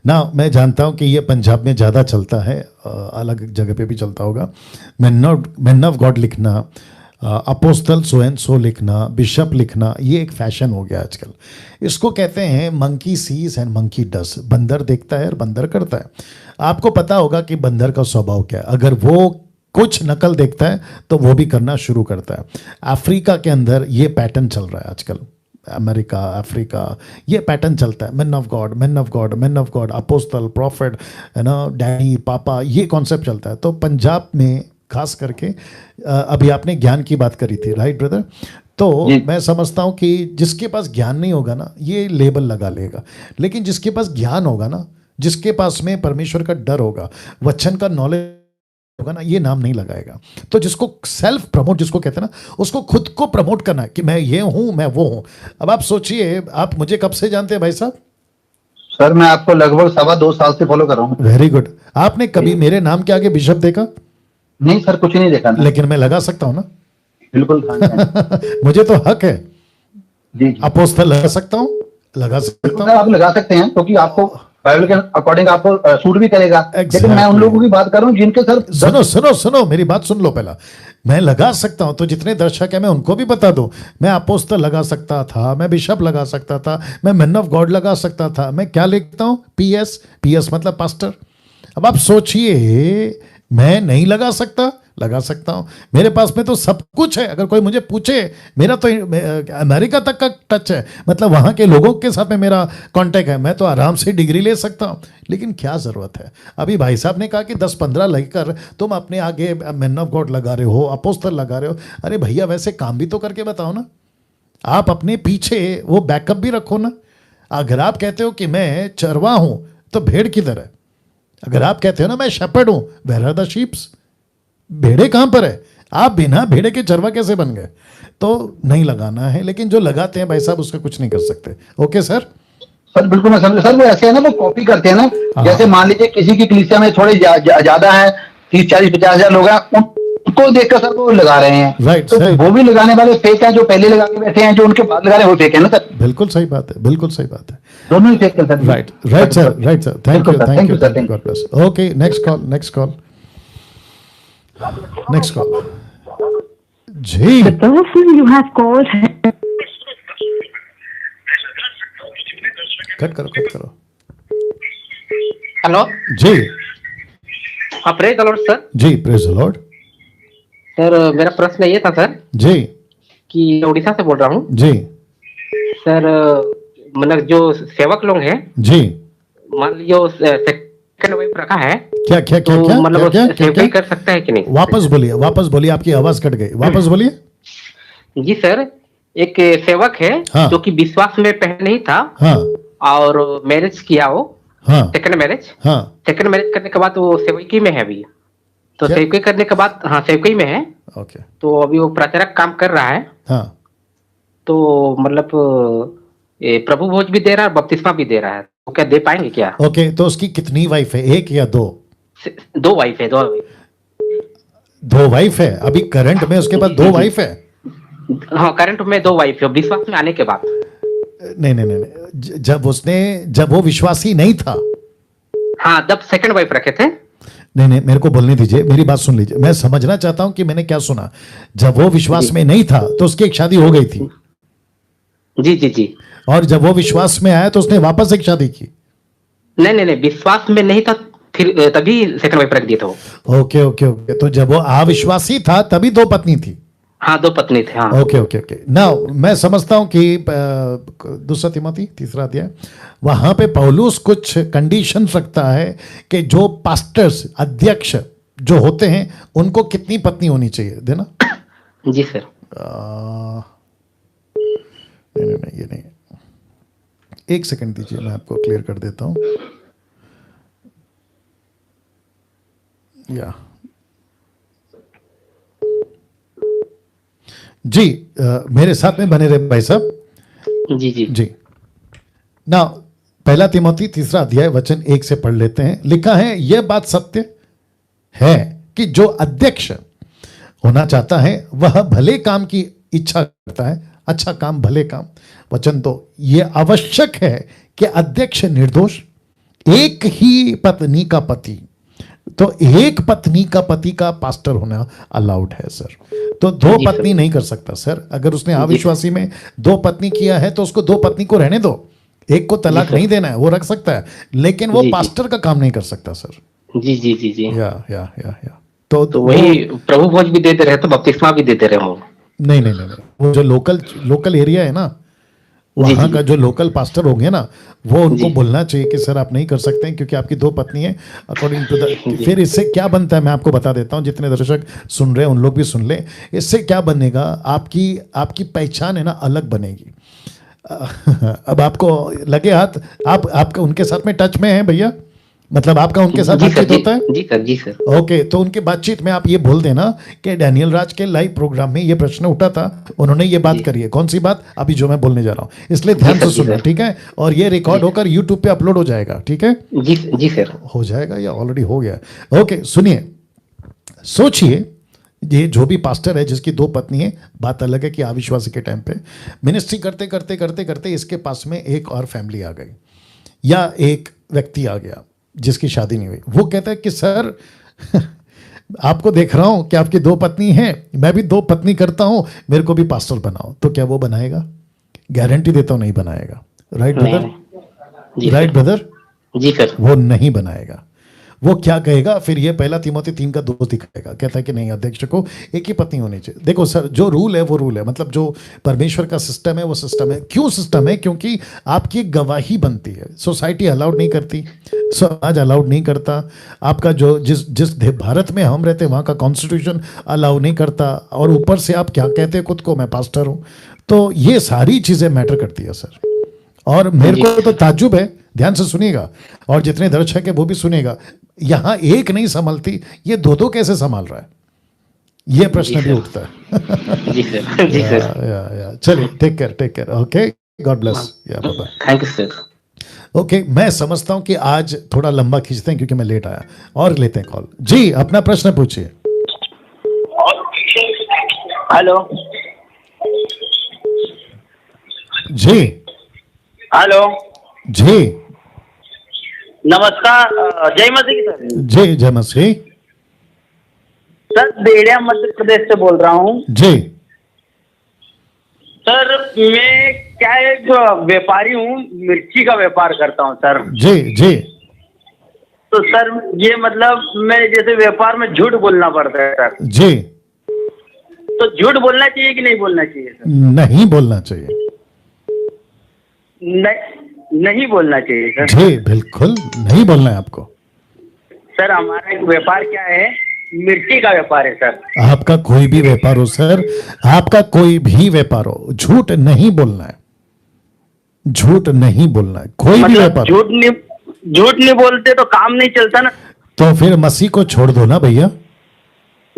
ना। मैं जानता हूं कि ये पंजाब में ज़्यादा चलता है, अलग जगह पे भी चलता होगा। मैन ऑफ गॉड लिखना, अपोस्टल सो एंड सो लिखना, बिशप लिखना, ये एक फैशन हो गया आजकल। इसको कहते हैं मंकी सीज एंड मंकी डस, बंदर देखता है और बंदर करता है। आपको पता होगा कि बंदर का स्वभाव क्या है, अगर वो कुछ नकल देखता है तो वो भी करना शुरू करता है। अफ्रीका के अंदर ये पैटर्न चल रहा है आजकल, अमेरिका, अफ्रीका, ये पैटर्न चलता है। Man of God, man of God, man of God, apostle, profit, है ना, डैडी, पापा, ये कॉन्सेप्ट चलता है। तो पंजाब में खास करके अभी आपने ज्ञान की बात करी थी, राइट ब्रदर? तो जी। मैं समझता हूँ कि जिसके पास ज्ञान नहीं होगा ना, ये लेबल लगा लेगा, लेकिन जिसके पास ज्ञान होगा ना, जिसके पास में परमेश्वर का डर होगा, वचन का नॉलेज होगा ना, ये नाम नहीं लगाएगा। तो जिसको सेल्फ प्रमोट जिसको कहते हैं ना, उसको खुद को प्रमोट करना है कि मैं ये हूं, मैं वो हूं। अब आप सोचिए, आप मुझे कब से जानते हैं भाई साहब? सर मैं आपको लगभग 2.25 साल से फॉलो कर रहा हूँ। Very good. आपने कभी मेरे नाम के आगे बिशप देखा? नहीं सर, कुछ ही नहीं देखा ना। लेकिन मैं लगा सकता हूं ना। बिल्कुल हाँ, हाँ। मुझे तो हक है। जी जी। अपोस्तल लगा सकता हूं, लगा सकता सर हूं। आप लगा सकते हैं क्योंकि आपको बाइबल के अकॉर्डिंग आपको सूट भी करेगा। लेकिन मैं उन Exactly. लोगों की बात कर रहा हूँ जिनके सर सुनो सुनो सुनो, मेरी बात सुन लो पहला। मैं लगा सकता हूं तो जितने दर्शक हैं मैं उनको भी बता दूं, मैं अपोस्तल लगा सकता था, मैं बिशप लगा सकता था, मैं मैन ऑफ गॉड लगा सकता था। मैं क्या लिखता हूं? पीएस, पीएस मतलब पास्टर। अब आप सोचिए, मैं नहीं लगा सकता? लगा सकता हूं। मेरे पास में तो सब कुछ है। अगर कोई मुझे पूछे, मेरा तो अमेरिका तक का टच है, मतलब वहां के लोगों के साथ में मेरा कांटेक्ट है, मैं तो आराम से डिग्री ले सकता हूं। लेकिन क्या जरूरत है? अभी भाई साहब ने कहा कि 10-15 लेकर तुम अपने आगे मैन ऑफ गॉड लगा रहे हो, अपोस्तल लगा रहे हो। अरे भैया, वैसे काम भी तो करके बताओ ना। आप अपने पीछे वो बैकअप भी रखो ना। अगर आप कहते हो कि मैं चरवा हूं, तो भेड़ किधर है? अगर आप कहते हो ना मैं शेपर्ड हूं, वेयर आर द शीप्स? भेड़े कहां पर है? आप बिना भेड़े के चरवा कैसे बन गए? तो नहीं लगाना है, लेकिन जो लगाते हैं भाई साहब उसका कुछ नहीं कर सकते। Okay sir? सर बिल्कुल मैं समझ। सर वो ऐसे है ना, वो कॉपी करते हैं ना। जैसे मान लीजिए किसी की कलीसिया में थोड़े ज्यादा है, 30-40-50 हजार लोग हैं, उनको देखकर सर वो लगा रहे हैं। Right, तो सही। वो भी लगाने वाले फेक हैं, जो पहले लगा के बैठे हैं, जो उनके बाद लगा रहे हैं वो फेक है ना सर। बिल्कुल सही बात है, बिल्कुल सही बात है। दोनों ही फेक है sir. Right right sir, right sir. Thank you, बिल्कुल sir, thank you, sir, thank you, God bless. Okay, next call, next call, next call. जी The person you have called has cut करो, कट करो। हेलो जी हाँ, प्रेज द लॉर्ड सर। जी, प्रेज द लॉर्ड। सर मेरा प्रश्न ये था सर जी कि मैं उड़ीसा से बोल रहा हूँ जी सर। मतलब जो सेवक लोग हैं, जी, मान लीजिए सेकंड वाइफ रखा है, क्या क्या क्या तो क्या मतलब क्या क्या क्या सेवकाई क्या? कर सकता है कि नहीं? वापस बोलिए, वापस बोलिए, आपकी आवाज कट गई, वापस बोलिए। जी सर, एक सेवक है हाँ। जो कि विश्वास में पहले नहीं था हाँ और मैरिज किया वो, हाँ सेकंड मैरिज। हाँ सेकंड मैरिज करने के बाद वो सेवकी में है अभी। तो क्या? सेवकाई करने के बाद, हाँ सेवकाई में है, ओके, तो अभी वो प्रचारक काम कर रहा है, हाँ, तो मतलब ये प्रभु भोज भी दे रहा है, बपतिस्मा भी दे रहा है, तो क्या दे पाएंगे क्या? ओके। तो उसकी कितनी वाइफ है, एक या दो? दो वाइफ है, दो वाइफ। दो वाइफ है अभी करंट में, उसके बाद दो वाइफ है? हाँ करंट में दो वाइफ है, विश्वास में आने के बाद। नहीं नहीं नहीं नहीं। जब वो विश्वासी नहीं था, हाँ जब सेकंड वाइफ रखे थे। नहीं नहीं, मेरे को बोलने दीजिए, मेरी बात सुन लीजिए, मैं समझना चाहता हूं कि मैंने क्या सुना। जब वो विश्वास में नहीं था तो उसकी एक शादी हो गई थी। जी जी जी। और जब वो विश्वास में आया तो उसने वापस एक शादी की। नहीं नहीं नहीं, विश्वास में नहीं था, फिर तभी सेकंड वाइफ रख दिया था वो। Okay okay okay. तो जब वो अविश्वासी था तभी दो पत्नी थी। हाँ दो पत्नी थे, हाँ। Okay okay okay. नाउ मैं समझता हूं कि दूसरा तिमोथी तीसरा अध्याय, वहां पे पौलुस कुछ कंडीशन रखता है कि जो पास्टर्स, अध्यक्ष जो होते हैं, उनको कितनी पत्नी होनी चाहिए, देना। जी सर। नहीं नहीं नहीं, ये नहीं, एक सेकंड दीजिए, मैं आपको क्लियर कर देता हूं। या जी, मेरे साथ में बने रहे भाई साहब। जी जी जी। ना पहला तिमोथी तीसरा अध्याय वचन 1 से पढ़ लेते हैं। लिखा है, यह बात सत्य है कि जो अध्यक्ष होना चाहता है वह भले काम की इच्छा करता है, अच्छा काम, भले काम। वचन 2, यह आवश्यक है कि अध्यक्ष निर्दोष, एक ही पत्नी का पति, तो एक पत्नी का पति का पास्टर होना अलाउड है सर। तो दो पत्नी नहीं कर सकता सर। अगर उसने अविश्वासी में दो पत्नी किया है तो उसको दो पत्नी को रहने दो, एक को तलाक नहीं देना है, वो रख सकता है, लेकिन वो पास्टर का काम नहीं कर सकता सर। जी जी जी जी। या तो वही प्रभु भोज भी देते रहे, तो बपतिस्मा भी देते रहे वो। नहीं नहीं नहीं, वो जो लोकल एरिया है ना, वहाँ का जो लोकल पास्टर होंगे ना, वो उनको बोलना चाहिए कि सर आप नहीं कर सकते हैं क्योंकि आपकी दो पत्नी है अकॉर्डिंग टू द। फिर इससे क्या बनता है मैं आपको बता देता हूँ, जितने दर्शक सुन रहे हैं उन लोग भी सुन ले। इससे क्या बनेगा, आपकी पहचान है ना अलग बनेगी। अब आपको लगे हाथ, आप उनके साथ में टच में हैं भैया, मतलब आपका उनके साथ बातचीत होता है? जी सर, जी सर। ओके, तो उनके बातचीत में आप ये बोल देना कि डैनियल राज के लाइव प्रोग्राम में ये प्रश्न उठा था, उन्होंने ये बात करी है। कौन सी बात? अभी जो मैं बोलने जा रहा हूँ, इसलिए ध्यान से सुनना, ठीक है? और ये रिकॉर्ड होकर यूट्यूब पे अपलोड हो जाएगा, ठीक है? जी जी सर। हो जाएगा या ऑलरेडी हो गया? ओके, सुनिए, सोचिए, ये जो भी पास्टर है जिसकी दो पत्नी है, बात अलग है कि अविश्वासी के टाइम पे मिनिस्ट्री करते करते करते करते इसके पास में एक और फैमिली आ गई, या एक व्यक्ति आ गया जिसकी शादी नहीं हुई। वो कहता है कि सर आपको देख रहा हूं कि आपकी दो पत्नी हैं, मैं भी दो पत्नी करता हूं, मेरे को भी पास्टर बनाओ। तो क्या वो बनाएगा? गारंटी देता हूं नहीं बनाएगा। Right brother? Right brother? जी सर। वो नहीं बनाएगा। वो क्या कहेगा फिर? ये पहला तीमोथी 3:2 दिखाएगा, कहता है कि नहीं, अध्यक्ष को एक ही पत्नी होनी चाहिए। देखो सर, जो रूल है वो रूल है, मतलब जो परमेश्वर का सिस्टम है वो सिस्टम है। क्यों सिस्टम है? क्योंकि आपकी गवाही बनती है। सोसाइटी अलाउड नहीं करती, समाज अलाउड नहीं करता, आपका जो जिस भारत में हम रहते हैं वहाँ का कॉन्स्टिट्यूशन अलाउ नहीं करता, और ऊपर से आप क्या कहते हैं खुद को, मैं पास्टर हूँ। तो ये सारी चीज़ें मैटर करती है सर। और मेरे को तो ताज्जुब है, ध्यान से सुनिएगा, और जितने दर्शक है वो भी सुनिएगा, यहाँ एक नहीं संभलती, ये दो कैसे संभाल रहा है? ये प्रश्न भी उठता है। जी सर, जी सर। चलिए, take care, okay, God bless, या bye bye. Thank you sir. Okay, मैं समझता हूँ कि आज थोड़ा लंबा खींचते हैं क्योंकि मैं लेट आया, और लेते हैं कॉल। जी, अपना प्रश्न पूछिए। हेलो जी, हेलो जी, नमस्कार, जय मसीह की सर। जी, जय मसीह। सर बेड़िया मध्य प्रदेश से बोल रहा हूँ। जी सर, मैं क्या एक व्यापारी हूँ, मिर्ची का व्यापार करता हूँ सर। जी जी। तो सर ये मतलब मैं जैसे व्यापार में झूठ बोलना पड़ता है सर, जी। तो झूठ बोलना चाहिए कि नहीं बोलना चाहिए सर? नहीं बोलना चाहिए। नहीं बोलना चाहिए सर। जी बिल्कुल नहीं बोलना है आपको। सर हमारा एक व्यापार क्या है, मिर्ची का व्यापार है सर। आपका कोई भी व्यापार हो सर, आपका कोई भी व्यापार हो, झूठ नहीं बोलना है, झूठ नहीं बोलना है, कोई भी व्यापार। झूठ नहीं बोलते तो काम नहीं चलता ना। तो फिर मसीह को छोड़ दो ना भैया।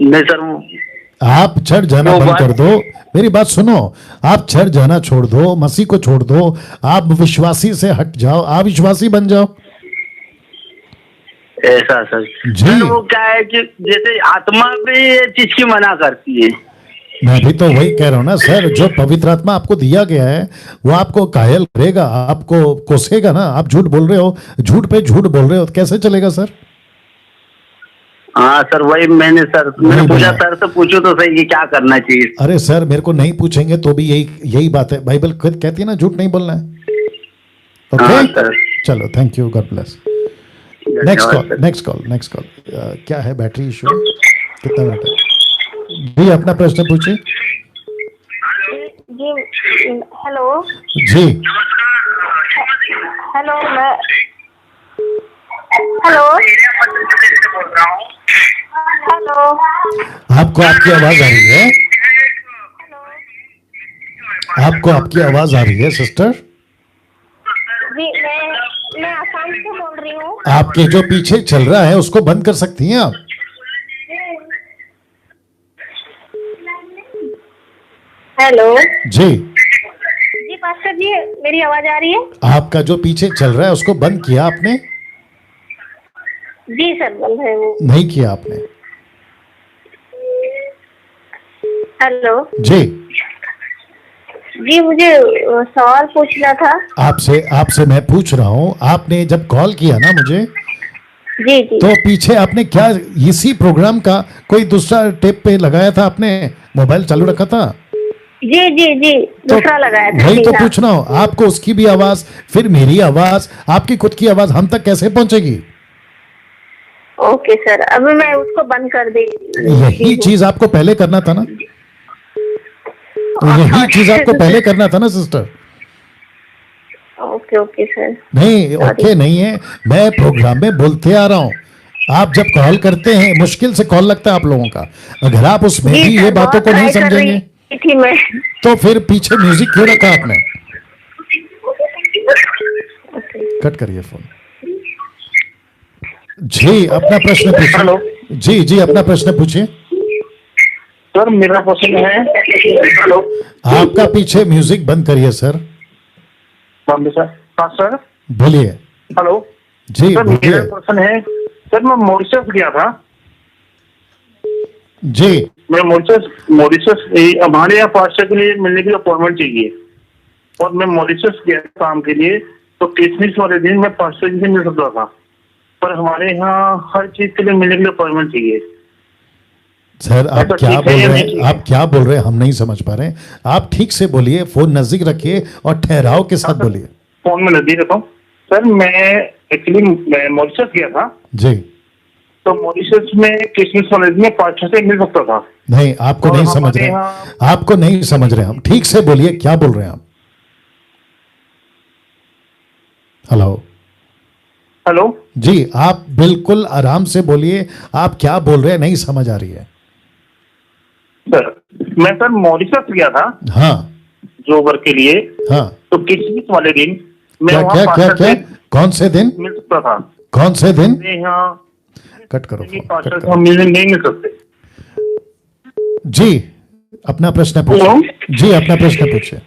नहीं सर, आप चढ़ जाना बंद कर दो, मेरी बात सुनो, आप चढ़ जाना छोड़ दो, मसीह को छोड़ दो, आप विश्वासी से हट जाओ, आप विश्वासी बन जाओ। ऐसा सर जी। सर, वो क्या है कि जैसे आत्मा भी ये चीज की मना करती है। मैं भी तो वही कह रहा हूँ ना सर, जो पवित्र आत्मा आपको दिया गया है वो आपको घायल करेगा, आपको कोसेगा ना। आप झूठ बोल रहे हो, झूठ पे झूठ बोल रहे हो, तो कैसे चलेगा सर? हाँ सर, वही मैंने पूछा सर से पूछो तो सही कि क्या करना चाहिए। अरे सर, मेरे को नहीं पूछेंगे तो भी यही बात है, बाइबल खुद कहती है ना, झूठ नहीं बोलना है। हाँ ओके सर, चलो, thank you, God bless. Next call. क्या है, बैटरी इशू, कितना मिनट है? जी अपना प्रश्न पूछिए। जी हेलो। जी हेलो, मैं हेलो हेलो। आपको आपकी आवाज आ रही है? आपको आपकी आवाज आ रही है सिस्टर? जी मैं आसाम से बोल रही हूँ। आपके जो पीछे चल रहा है उसको बंद कर सकती हैं आप? हेलो जी जी पास्टर जी, मेरी आवाज आ रही है? आपका जो पीछे चल रहा है उसको बंद किया आपने? जी सर, बंद है वो। नहीं किया आपने? हेलो जी जी, मुझे सवाल पूछना था। आपसे मैं पूछ रहा हूँ, आपने जब कॉल किया ना मुझे, जी जी तो पीछे आपने क्या इसी प्रोग्राम का कोई दूसरा टेप पे लगाया था? आपने मोबाइल चालू रखा था? जी जी जी, दूसरा लगाया था। वही जी, तो हाँ। पूछ रहा हूँ, आपको उसकी भी आवाज, फिर मेरी आवाज, आपकी खुद की आवाज हम तक कैसे पहुंचेगी? ओके सर, अभी मैं उसको बंद कर दी। यही चीज आपको पहले करना था ना, यही चीज आपको पहले करना था ना सिस्टर। Okay okay sir. नहीं, ओके नहीं है, मैं प्रोग्राम में बोलते आ रहा हूँ। आप जब कॉल करते हैं, मुश्किल से कॉल लगता है आप लोगों का, अगर आप उसमें जी भी सर, ये बातों बहुत को नहीं ट्राई कर समझेंगे रही थी मैं। तो फिर पीछे म्यूजिक क्यों रखा आपने? कट करिए फोन। जी अपना प्रश्न पूछिए। जी अपना प्रश्न पूछिए। सर मेरा प्रश्न है, हेलो, आपका पीछे म्यूजिक बंद करिए सर। सर हाँ सर, बोलिए। हेलो जी सर, बोलिए। मेरा प्रश्न है सर, मैं मॉरिशस गया था। जी मैं मॉरिशस हमारे यहाँ पास्टर के लिए मिलने के लिए अपॉइंटमेंट चाहिए, और मैं मॉरिशस गया काम के लिए, तो क्रिसमस वाले दिन मैं पास्टर जी से मिल सकता था, पर हमारे यहाँ हर चीज के लिए मिलने के लिए अपॉइंटमेंट चाहिए। सर आप ऐसा क्या ठीक है बोल या रहे नहीं हैं? ठीक आप क्या बोल रहे हैं, हम नहीं समझ पा रहे हैं। आप ठीक से बोलिए, फोन नजदीक रखिए और ठहराव के साथ बोलिए। फोन में नजदीक रखा हूँ सर। मैं एक्चुअली मॉरिशस गया था, जी तो मॉरिशस में क्रिसमस वाले दिन में पास्टर से मिल सकता था। नहीं, आपको और नहीं समझ हमारे रहे, यहाँ- आपको नहीं समझ रहे हम। ठीक से बोलिए, क्या बोल रहे हैं आप? हेलो हेलो जी, आप बिल्कुल आराम से बोलिए, आप क्या बोल रहे हैं नहीं समझ आ रही है। सर, मैं सर मॉरिशस गया था हाँ जो वर्क के लिए, हाँ, तो क्रिसमस वाले दिन मैं क्या वहाँ क्या क्या पास्टर क्या से कौन से दिन? मिल सकता था। कौन से दिन? मैं यहाँ कट करो फोन, पास्टर कट से करो। हम मिलने नहीं मिल सकते। जी अपना प्रश्न पूछिए। जी अपना प्रश्न पूछिए।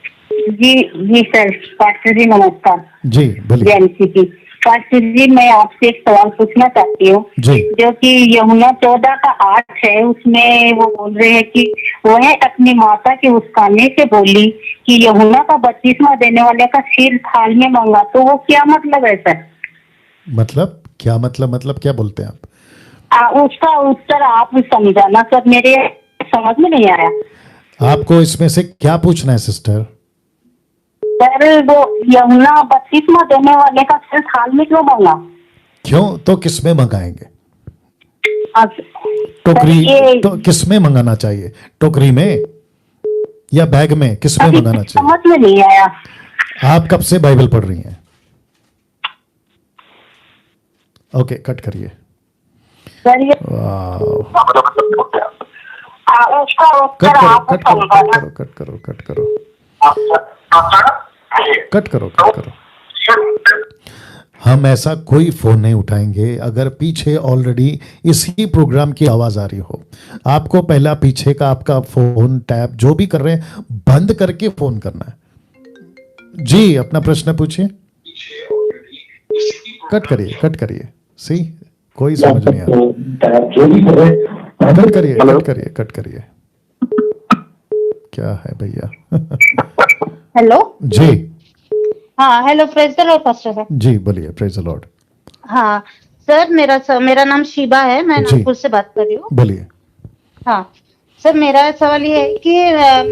जी जी सर, पास्टर जी नमस्कार। जी बोलिए। जय पास्टर जी, मैं आपसे एक सवाल पूछना चाहती हूँ। जी जो कि यमुना 14 का 8 है, उसमें वो बोल रहे हैं कि वह अपनी माता के उस्काने से बोली कि यमुना का बपतिस्मा देने वाले का सिर थाल में मांगा, तो वो क्या मतलब है सर? मतलब क्या मतलब क्या बोलते हैं आप? उसका उत्तर आप समझाना सर, मेरे समझ में नहीं आया। आपको इसमें से क्या पूछना है सिस्टर? सर वो यमुना बपतिस्मा देने वाले का सिर थाल में क्यों मांगा? क्यों तो किस में मंगाएंगे? टोकरी तो किस में मंगाना चाहिए? टोकरी में या बैग में? किस में मंगाना चाहिए? समझ में नहीं आया। आप कब से बाइबल पढ़ रही हैं? ओके कट करिए। कट करो। हम ऐसा कोई फोन नहीं उठाएंगे अगर पीछे ऑलरेडी इसी प्रोग्राम की आवाज आ रही हो। आपको पहला पीछे का आपका फोन टैप जो भी कर रहे हैं बंद करके फोन करना है। जी अपना प्रश्न पूछिए। कट करिए सी कोई समझ नहीं आ रहा। कट करिए क्या है भैया। हेलो जी हाँ hello praise the Lord pastor sir. जी बोलिए प्रेज द लॉर्ड। हाँ सर मेरा नाम शिबा है, मैं नागपुर से बात कर रही हूँ। बोलिए। हाँ सर मेरा सवाल ये है कि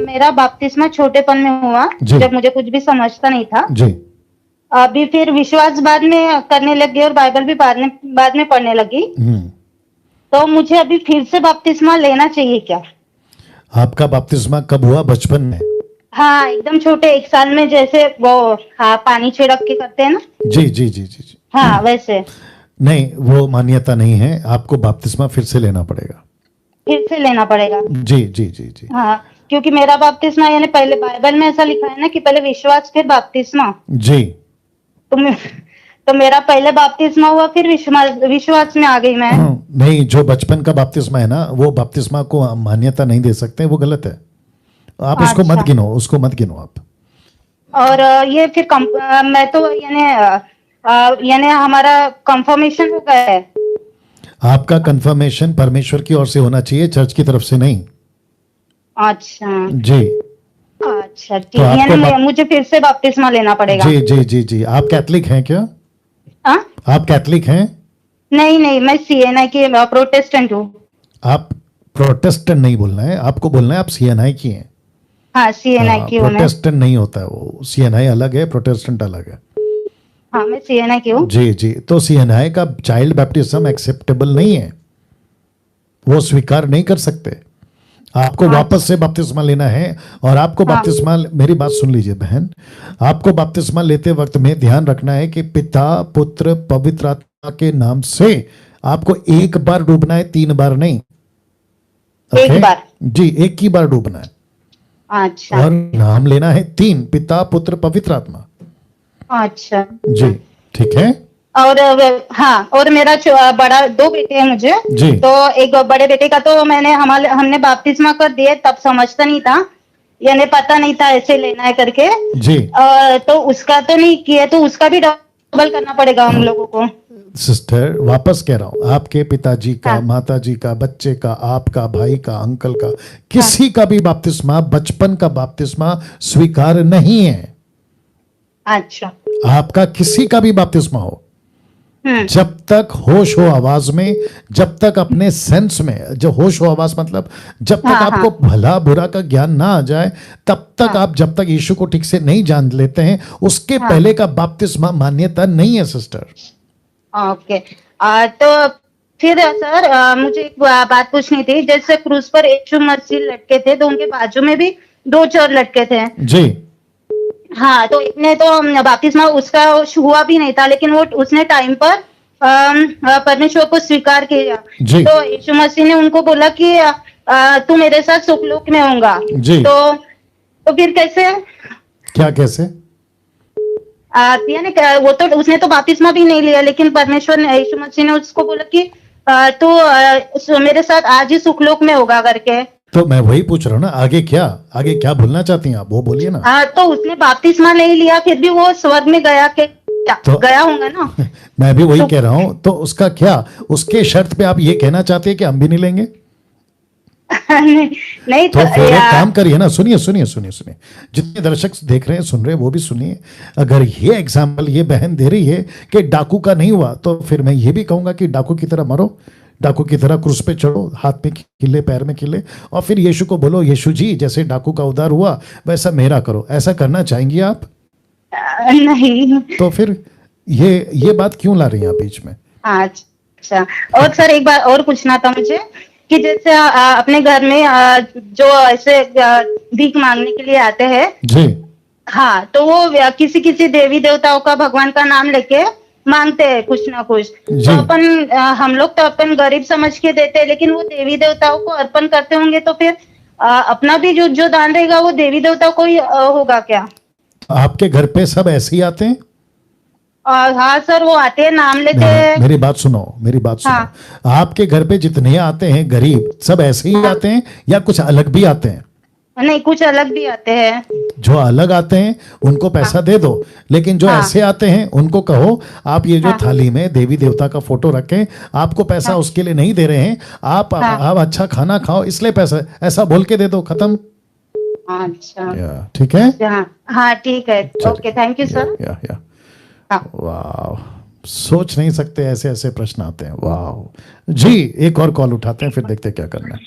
मेरा बपतिस्मा छोटेपन में हुआ जब मुझे कुछ भी समझता नहीं था जी। अभी फिर विश्वास बाद में करने लगी और बाइबल भी बाद में पढ़ने लगी। तो मुझे अभी फिर से बपतिस्मा लेना चाहिए क्या? आपका बपतिस्मा कब हुआ? बचपन में? हाँ एकदम छोटे 1 साल में, जैसे वो हाँ पानी छिड़क के करते हैं ना। जी। हाँ वैसे। नहीं वो मान्यता नहीं है, आपको बपतिस्मा फिर से लेना पड़ेगा। फिर से लेना पड़ेगा? जी। हाँ क्योंकि मेरा बपतिस्मा यानी पहले बाइबल में ऐसा लिखा है ना कि पहले विश्वास फिर बपतिस्मा। जी तो मेरा पहले बपतिस्मा हुआ फिर विश्वास में आ गई मैं। नहीं जो बचपन का बपतिस्मा है ना वो बपतिस्मा को मान्यता नहीं दे सकते, वो गलत है। आप उसको मत गिनो, उसको मत गिनो आप। और ये फिर मैं तो यानी हमारा कंफर्मेशन हो गया है। आपका कंफर्मेशन परमेश्वर की ओर से होना चाहिए, चर्च की तरफ से नहीं। अच्छा जी अच्छा ठीक है, यानी मुझे फिर से बपतिस्मा लेना पड़ेगा। जी। आप कैथलिक हैं क्या? आप कैथलिक हैं? नहीं मैं CNI की प्रोटेस्टेंट हूँ। आप प्रोटेस्टेंट नहीं बोलना है, आपको बोलना है आप CNI की हैं। हाँ CNI की हूँ। प्रोटेस्टेंट नहीं होता है वो, CNI अलग है, प्रोटेस्टेंट अलग है। हाँ मैं CNI की हूँ। जी तो CNI का चाइल्ड बैप्टिज्म एक्सेप्टेबल नहीं है, वो स्वीकार नहीं कर सकते। आपको वापस से बपतिस्मा लेना है और आपको बपतिस्मा, मेरी बात सुन लीजिए बहन, आपको बपतिस्मा लेते वक्त में ध्यान रखना है कि पिता पुत्र पवित्र आत्मा के नाम से आपको 1 बार डूबना है, 3 बार नहीं। एक बार? जी 1 ही बार डूबना है। अच्छा। और नाम लेना है 3, पिता पुत्र पवित्र आत्मा। अच्छा जी ठीक है। और हाँ और मेरा बड़ा 2 बेटे हैं मुझे जी। तो एक बड़े बेटे का तो हमने बपतिस्मा कर दिए, तब समझता नहीं था, यानी पता नहीं था ऐसे लेना है करके जी। तो उसका तो नहीं किया, तो उसका भी डबल करना पड़ेगा हम लोगों को। सिस्टर वापस कह रहा हूं, आपके पिताजी का, माताजी का, बच्चे का, आपका, भाई का, अंकल का, किसी का भी बपतिस्मा, बचपन का बपतिस्मा स्वीकार नहीं है। अच्छा। आपका किसी का भी बपतिस्मा हो, जब तक होश हो आवाज में, जब तक अपने सेंस में, जो होश हो आवाज मतलब जब तक आपको भला बुरा का ज्ञान ना आ जाए, तब तक आप जब तक यीशु को ठीक से नहीं जान लेते हैं, उसके पहले का बपतिस्मा मान्यता नहीं है सिस्टर। ओके तो फिर सर मुझे एक बात पूछनी थी, जैसे क्रूज पर यीशु मसीह लटके थे तो उनके बाजू में भी 2 चोर लटके थे। जी हाँ तो एक ने तो बपतिस्मा उसका हुआ भी नहीं था, लेकिन वो उसने टाइम पर परमेश्वर को स्वीकार किया। तो यीशु मसीह ने उनको बोला कि तू मेरे साथ सुखलोक में होगा। तो फिर कैसे? क्या कैसे? यानी वो तो उसने तो बपतिस्मा भी नहीं लिया, लेकिन परमेश्वर ने, यीशु मसीह ने उसको बोला कि तू मेरे साथ आज ही सुखलोक में होगा करके। तो मैं वही पूछ रहा हूँ ना, आगे क्या बोलना चाहती हैं आप, वो बोलिए ना। तो उसने बपतिस्मा नहीं लिया फिर भी वो स्वर्ग में गया तो गया होगा ना। मैं भी वही कह रहा हूँ, तो उसका क्या, उसके शर्त पे आप ये कहना चाहते हैं कि हम भी नहीं लेंगे? नहीं तो फिर एक काम करिए ना, सुनिए जितने दर्शक देख रहे हैं, सुन रहे हैं, वो भी सुनिए। अगर ये एग्जाम्पल ये बहन दे रही है कि डाकू का नहीं हुआ, तो फिर मैं ये भी कहूंगा कि डाकू की तरह मरो, डाकू की तरह क्रूस पे चढ़ो, हाथ में किले पैर में किले, और फिर यीशु को बोलो, यीशु जी जैसे डाकू का उद्धार हुआ वैसा मेरा करो। ऐसा करना चाहेंगी आप? नहीं। तो फिर ये बात क्यों ला रही हैं आप बीच में? अच्छा। और सर एक बार और पूछना था मुझे कि जैसे अपने घर में जो ऐसे भीख मांगने के लिए आते हैं जी, हाँ, तो वो किसी देवी देवताओं का, भगवान का नाम लेके मांगते हैं कुछ ना कुछ। तो हम लोग तो अपन गरीब समझ के देते हैं, लेकिन वो देवी देवताओं को अर्पण करते होंगे, तो फिर अपना भी जो दान रहेगा वो देवी देवताओं को ही होगा क्या? आपके घर पे सब ऐसे ही आते हैं? हाँ सर, वो आते हैं, नाम लेते हैं। मेरी बात सुनो, मेरी बात सुनो। हाँ। आपके घर पे जितने आते हैं गरीब, सब ऐसे ही आते हैं या कुछ अलग भी आते हैं? नहीं, कुछ अलग भी आते हैं। जो अलग आते हैं उनको पैसा दे दो, लेकिन जो ऐसे आते हैं उनको कहो आप ये जो थाली में देवी देवता का फोटो रखें, आपको पैसा उसके लिए नहीं दे रहे हैं, आप अच्छा खाना खाओ इसलिए पैसा, ऐसा बोल के दे दो, खत्म। अच्छा, ठीक है। हाँ ठीक है, ओके, थैंक यू सर। वाह, सोच नहीं सकते ऐसे ऐसे प्रश्न आते हैं। वाह जी, एक और कॉल उठाते हैं, फिर देखते हैं क्या करना है।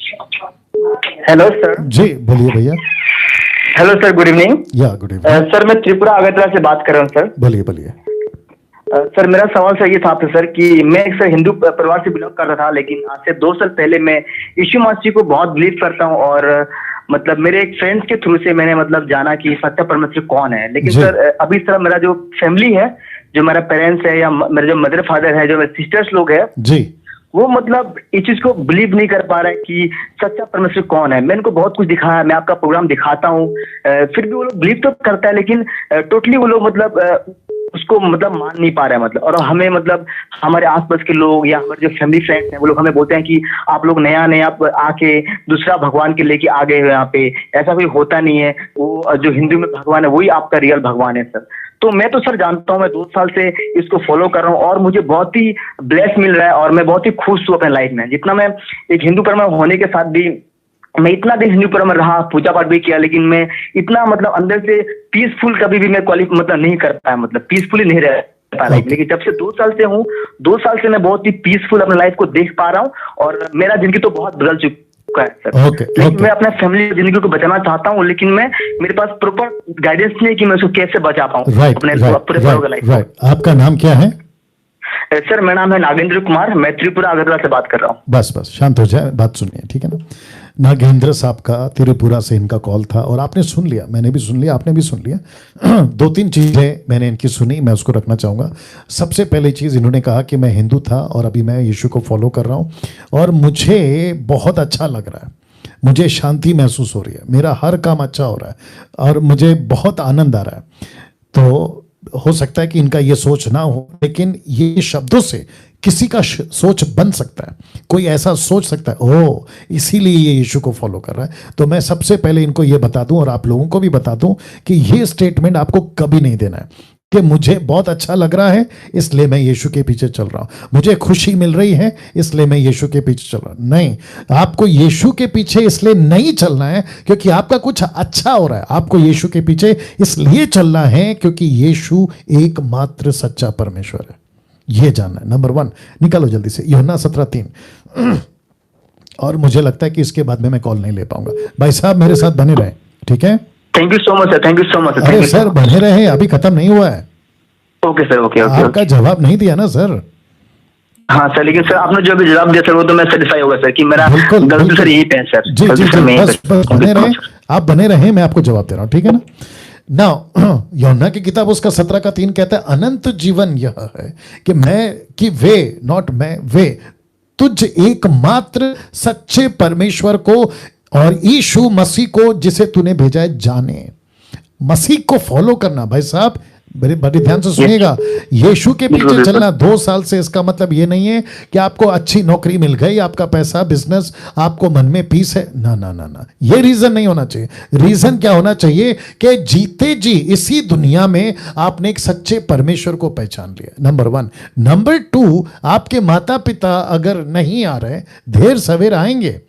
Hello sir. जी बोलिए भैया। Hello sir, good evening. या गुड इवनिंग सर, मैं त्रिपुरा अगरतला से बात कर रहा हूँ सर। बोलिए बोलिए। सर, मेरा सवाल सर ये था आपसे सर कि मैं एक सर हिंदू परिवार से बिलोंग करता था, लेकिन आज से 2 साल पहले मैं यीशु मसीह को बहुत बिलीव करता हूँ, और मतलब मेरे एक फ्रेंड्स के थ्रू से मैंने मतलब जाना कि सच्चा परमेश्वर कौन है। लेकिन सर अभी सर मेरा जो फैमिली है, जो मेरा पेरेंट्स है या मेरे जो मदर फादर है, जो मेरे सिस्टर्स लोग है जी, वो मतलब इस चीज को बिलीव नहीं कर पा रहा है कि सच्चा परमेश्वर कौन है। मैं इनको बहुत कुछ दिखाया, मैं आपका प्रोग्राम दिखाता हूँ, फिर भी वो लोग बिलीव तो करता है, लेकिन टोटली वो लोग मतलब उसको मतलब मान नहीं पा रहे हैं मतलब। और हमें मतलब हमारे आसपास के लोग या हमारे जो फैमिली फ्रेंड्स हैं वो लोग हमें बोलते हैं कि आप लोग नया आके दूसरा भगवान के लेके आ गए हो यहाँ पे, ऐसा कोई होता नहीं है, वो जो हिंदू में भगवान है वही आपका रियल भगवान है सर। तो मैं तो सर जानता हूँ, मैं 2 साल से इसको फॉलो कर रहा हूँ और मुझे बहुत ही ब्लेस मिल रहा है और मैं बहुत ही खुश हूँ अपने लाइफ में। जितना मैं एक हिंदू परिवार होने के साथ भी मैं इतना दिन हिंदू परिवार में रहा, पूजा पाठ भी किया, लेकिन मैं इतना मतलब अंदर से पीसफुल कभी भी मैं मतलब नहीं कर पाया, मतलब पीसफुली नहीं रह पा रहा। लेकिन जब से 2 साल से हूँ, 2 साल से मैं बहुत ही पीसफुल अपने लाइफ को देख पा रहा हूँ और मेरा जिंदगी तो बहुत बदल चुका है सर। लेकिन मैं अपने फैमिली जिंदगी को बचाना चाहता हूँ, लेकिन मेरे पास प्रॉपर गाइडेंस नहीं है कि मैं उसको कैसे बचा पाऊँ अपने पूरे लाइफ। आपका नाम क्या है? सर मेरा नाम है नागेंद्र कुमार, मैं त्रिपुरा अगरतला से बात कर रहा हूँ। बस शांत हो जाए, बात सुनिए, ठीक है ना। नागेंद्र साहब का त्रिपुरा से इनका कॉल था और आपने सुन लिया, मैंने भी सुन लिया, आपने भी सुन लिया। 2-3 चीजें मैंने इनकी सुनी, मैं उसको रखना चाहूँगा। सबसे पहली चीज़, इन्होंने कहा कि मैं हिंदू था और अभी मैं यीशु को फॉलो कर रहा हूँ और मुझे बहुत अच्छा लग रहा है, मुझे शांति महसूस हो रही है, मेरा हर काम अच्छा हो रहा है और मुझे बहुत आनंद आ रहा है। तो हो सकता है कि इनका ये सोच ना हो, लेकिन ये शब्दों से किसी का सोच बन सकता है, कोई ऐसा सोच सकता है ओह इसीलिए ये यीशु को फॉलो कर रहा है। तो मैं सबसे पहले इनको ये बता दूं और आप लोगों को भी बता दूं कि ये स्टेटमेंट आपको कभी नहीं देना है कि मुझे बहुत अच्छा लग रहा है इसलिए मैं यीशु के पीछे चल रहा हूं, मुझे खुशी मिल रही है इसलिए मैं यीशु के पीछे चल रहा हूं। नहीं, आपको यीशु के पीछे इसलिए नहीं चलना है क्योंकि आपका कुछ अच्छा हो रहा है, आपको यीशु के पीछे इसलिए चलना है क्योंकि यीशु एकमात्र सच्चा परमेश्वर है, ये जानना है। नंबर 1 निकालो जल्दी से, यूहन्ना 17:3। और मुझे लगता है कि इसके बाद में मैं कॉल नहीं ले पाऊंगा। भाई साहब मेरे साथ बने रहे, ठीक है? Thank you so much sir, thank you so much. अरे सर बने रहे, अभी खत्म नहीं हुआ है। Okay sir, okay. आपका जवाब नहीं दिया ना सर। हाँ सर, लेकिन सर आपने जो भी जवाब दिया सर वो तो मैं सेटिस्फाई होगा सर कि मेरा गलती सर यही पे है सर। जी जी जी, बस बने रहे, आप बने रहे, मैं आपको जवाब दे रहा हूँ, ठीक है ना। नाउ यूहन्ना की किताब उसका 17:3 कहता है अनंत जीवन यह है कि वे नॉट मैं, वे तुझ एकमात्र सच्चे परमेश्वर को और यीशु मसीह को जिसे तूने भेजा है जाने। मसीह को फॉलो करना भाई साहब, बड़े ध्यान से सुनिएगा, यीशु के पीछे चलना 2 साल से, इसका मतलब ये नहीं है कि आपको अच्छी नौकरी मिल गई, आपका पैसा, बिजनेस, आपको मन में पीस है, ना ना ना ना, ये रीजन नहीं होना चाहिए। रीजन क्या होना चाहिए कि जीते जी इसी दुनिया में आपने एक सच्चे परमेश्वर को पहचान लिया, नंबर 1। नंबर 2, आपके माता पिता अगर नहीं आ रहे, देर सवेर आएंगे,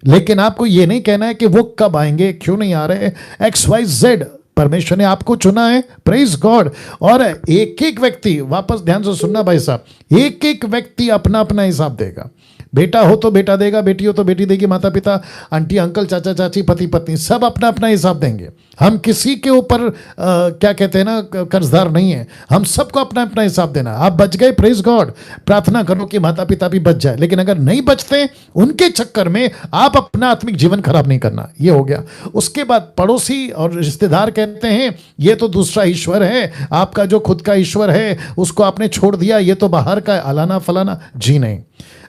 लेकिन आपको ये नहीं कहना है कि वो कब आएंगे, क्यों नहीं आ रहे, XYZ, परमेश्वर ने आपको चुना है, प्रेज गॉड। और एक एक व्यक्ति, वापस ध्यान से सुनना भाई साहब, एक एक व्यक्ति अपना अपना हिसाब देगा। बेटा हो तो बेटा देगा, बेटी हो तो बेटी देगी, माता पिता, आंटी अंकल, चाचा चाची, पति पत्नी, सब अपना अपना हिसाब देंगे। हम किसी के ऊपर क्या कहते हैं ना, कर्जदार नहीं है, हम सबको अपना अपना हिसाब देना। आप बच गए, प्रेज गॉड, प्रार्थना करो कि माता पिता भी बच जाए, लेकिन अगर नहीं बचते, उनके चक्कर में आप अपना आत्मिक जीवन खराब नहीं करना, ये हो गया। उसके बाद पड़ोसी और रिश्तेदार कहते हैं ये तो दूसरा ईश्वर है, आपका जो खुद का ईश्वर है उसको आपने छोड़ दिया, ये तो बाहर का अलाना फलाना। जी नहीं,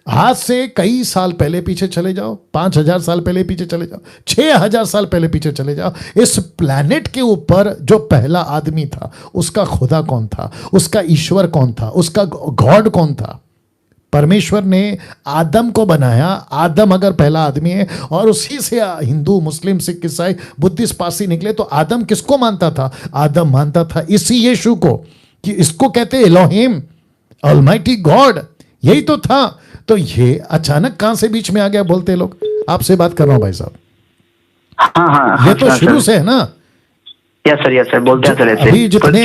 आज से कई साल पहले पीछे चले जाओ, 5000 साल पहले पीछे चले जाओ, 6000 साल पहले पीछे चले जाओ, इस प्लैनेट के ऊपर जो पहला आदमी था उसका खुदा कौन था, उसका ईश्वर कौन था, उसका गॉड कौन था? परमेश्वर ने आदम को बनाया। आदम अगर पहला आदमी है और उसी से हिंदू, मुस्लिम, सिख, ईसाई, बुद्धिस्ट, पारसी निकले, तो आदम किसको मानता था? आदम मानता था इसी यीशु को, कि इसको कहते हैं एलोहिम, ऑलमाइटी गॉड, यही तो था। तो ये अचानक कहां से बीच में आ गया बोलते लोग? आपसे बात कर रहा हूं भाई साहब। हाँ, ये तो शुरू से है ना। यस सर बोलते हैं सर ऐसे। अभी जितने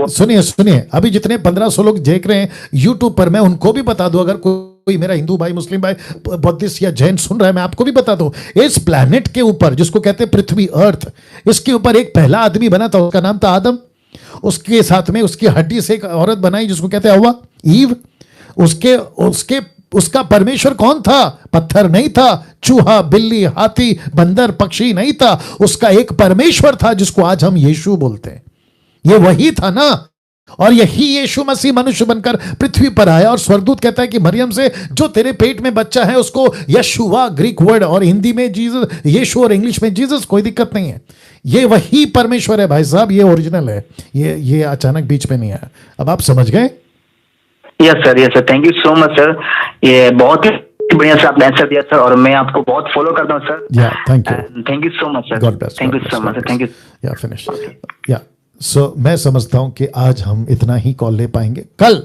सुनिए अभी जितने 1500 लोग देख रहे हैं यूट्यूब पर, मैं उनको भी बता दूं, अगर कोई मेरा हिंदू भाई, मुस्लिम भाई, बौद्धिस्ट या जैन सुन रहा है, मैं आपको भी बता दूं, इस प्लैनेट के ऊपर जिसको कहते हैं पृथ्वी, अर्थ, इसके ऊपर एक पहला आदमी बना था, उसका नाम था आदम। उसके साथ में उसकी हड्डी से एक औरत बनाई जिसको कहते हैं हव्वा, ईव। उसका परमेश्वर कौन था? पत्थर नहीं था, चूहा, बिल्ली, हाथी, बंदर, पक्षी नहीं था, उसका एक परमेश्वर था जिसको आज हम यीशु बोलते हैं। ये वही था ना। और यही यीशु मसीह मनुष्य बनकर पृथ्वी पर आया। और स्वर्गदूत कहता है कि मरियम से जो तेरे पेट में बच्चा है उसको यशुआ, ग्रीक वर्ड, और हिंदी में जीसस, यीशु, और इंग्लिश में जीसस, कोई दिक्कत नहीं है। ये वही परमेश्वर है भाई साहब, ये ओरिजिनल है, ये अचानक बीच में नहीं आया। अब आप समझ गए? Yes sir, thank you so much sir, ये बहुत ही बढ़िया से आपने आंसर दिया सर, और मैं आपको बहुत फॉलो करता हूँ sir. Thank you so much sir, thank you so much sir, thank you. या फिनिश या सो मैं समझता हूं कि आज हम इतना ही कॉल ले पाएंगे। कल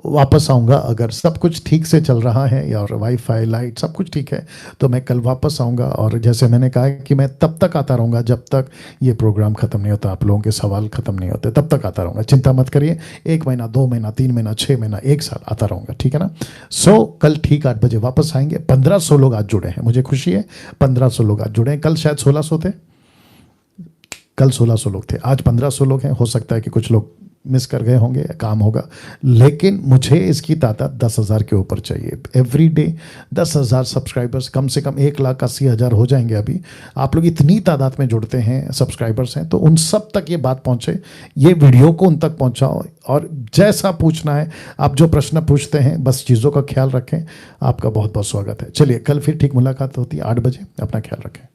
वापस आऊँगा, अगर सब कुछ ठीक से चल रहा है और वाईफाई, लाइट सब कुछ ठीक है, तो मैं कल वापस आऊँगा। और जैसे मैंने कहा कि मैं तब तक आता रहूँगा जब तक ये प्रोग्राम ख़त्म नहीं होता, आप लोगों के सवाल ख़त्म नहीं होते, तब तक आता रहूँगा। चिंता मत करिए, 1 महीना, 2 महीना, 3 महीना, 6 महीना, 1 साल आता रहूँगा, ठीक है ना। सो कल ठीक 8 बजे वापस आएंगे। 1500 लोग आज जुड़े हैं, मुझे खुशी है, 1500 लोग आज जुड़े हैं। कल शायद 1600 थे, कल 1600 लोग थे, आज 1500 लोग हैं। हो सकता है कि कुछ लोग मिस कर गए होंगे, काम होगा, लेकिन मुझे इसकी तादाद 10,000 के ऊपर चाहिए। एवरी डे 10,000 सब्सक्राइबर्स, कम से कम 1,80,000 हो जाएंगे। अभी आप लोग इतनी तादाद में जुड़ते हैं, सब्सक्राइबर्स हैं, तो उन सब तक ये बात पहुंचे, ये वीडियो को उन तक पहुंचाओ। और जैसा पूछना है, आप जो प्रश्न पूछते हैं, बस चीज़ों का ख्याल रखें। आपका बहुत बहुत स्वागत है। चलिए कल फिर ठीक मुलाकात होती है 8 बजे। अपना ख्याल रखें।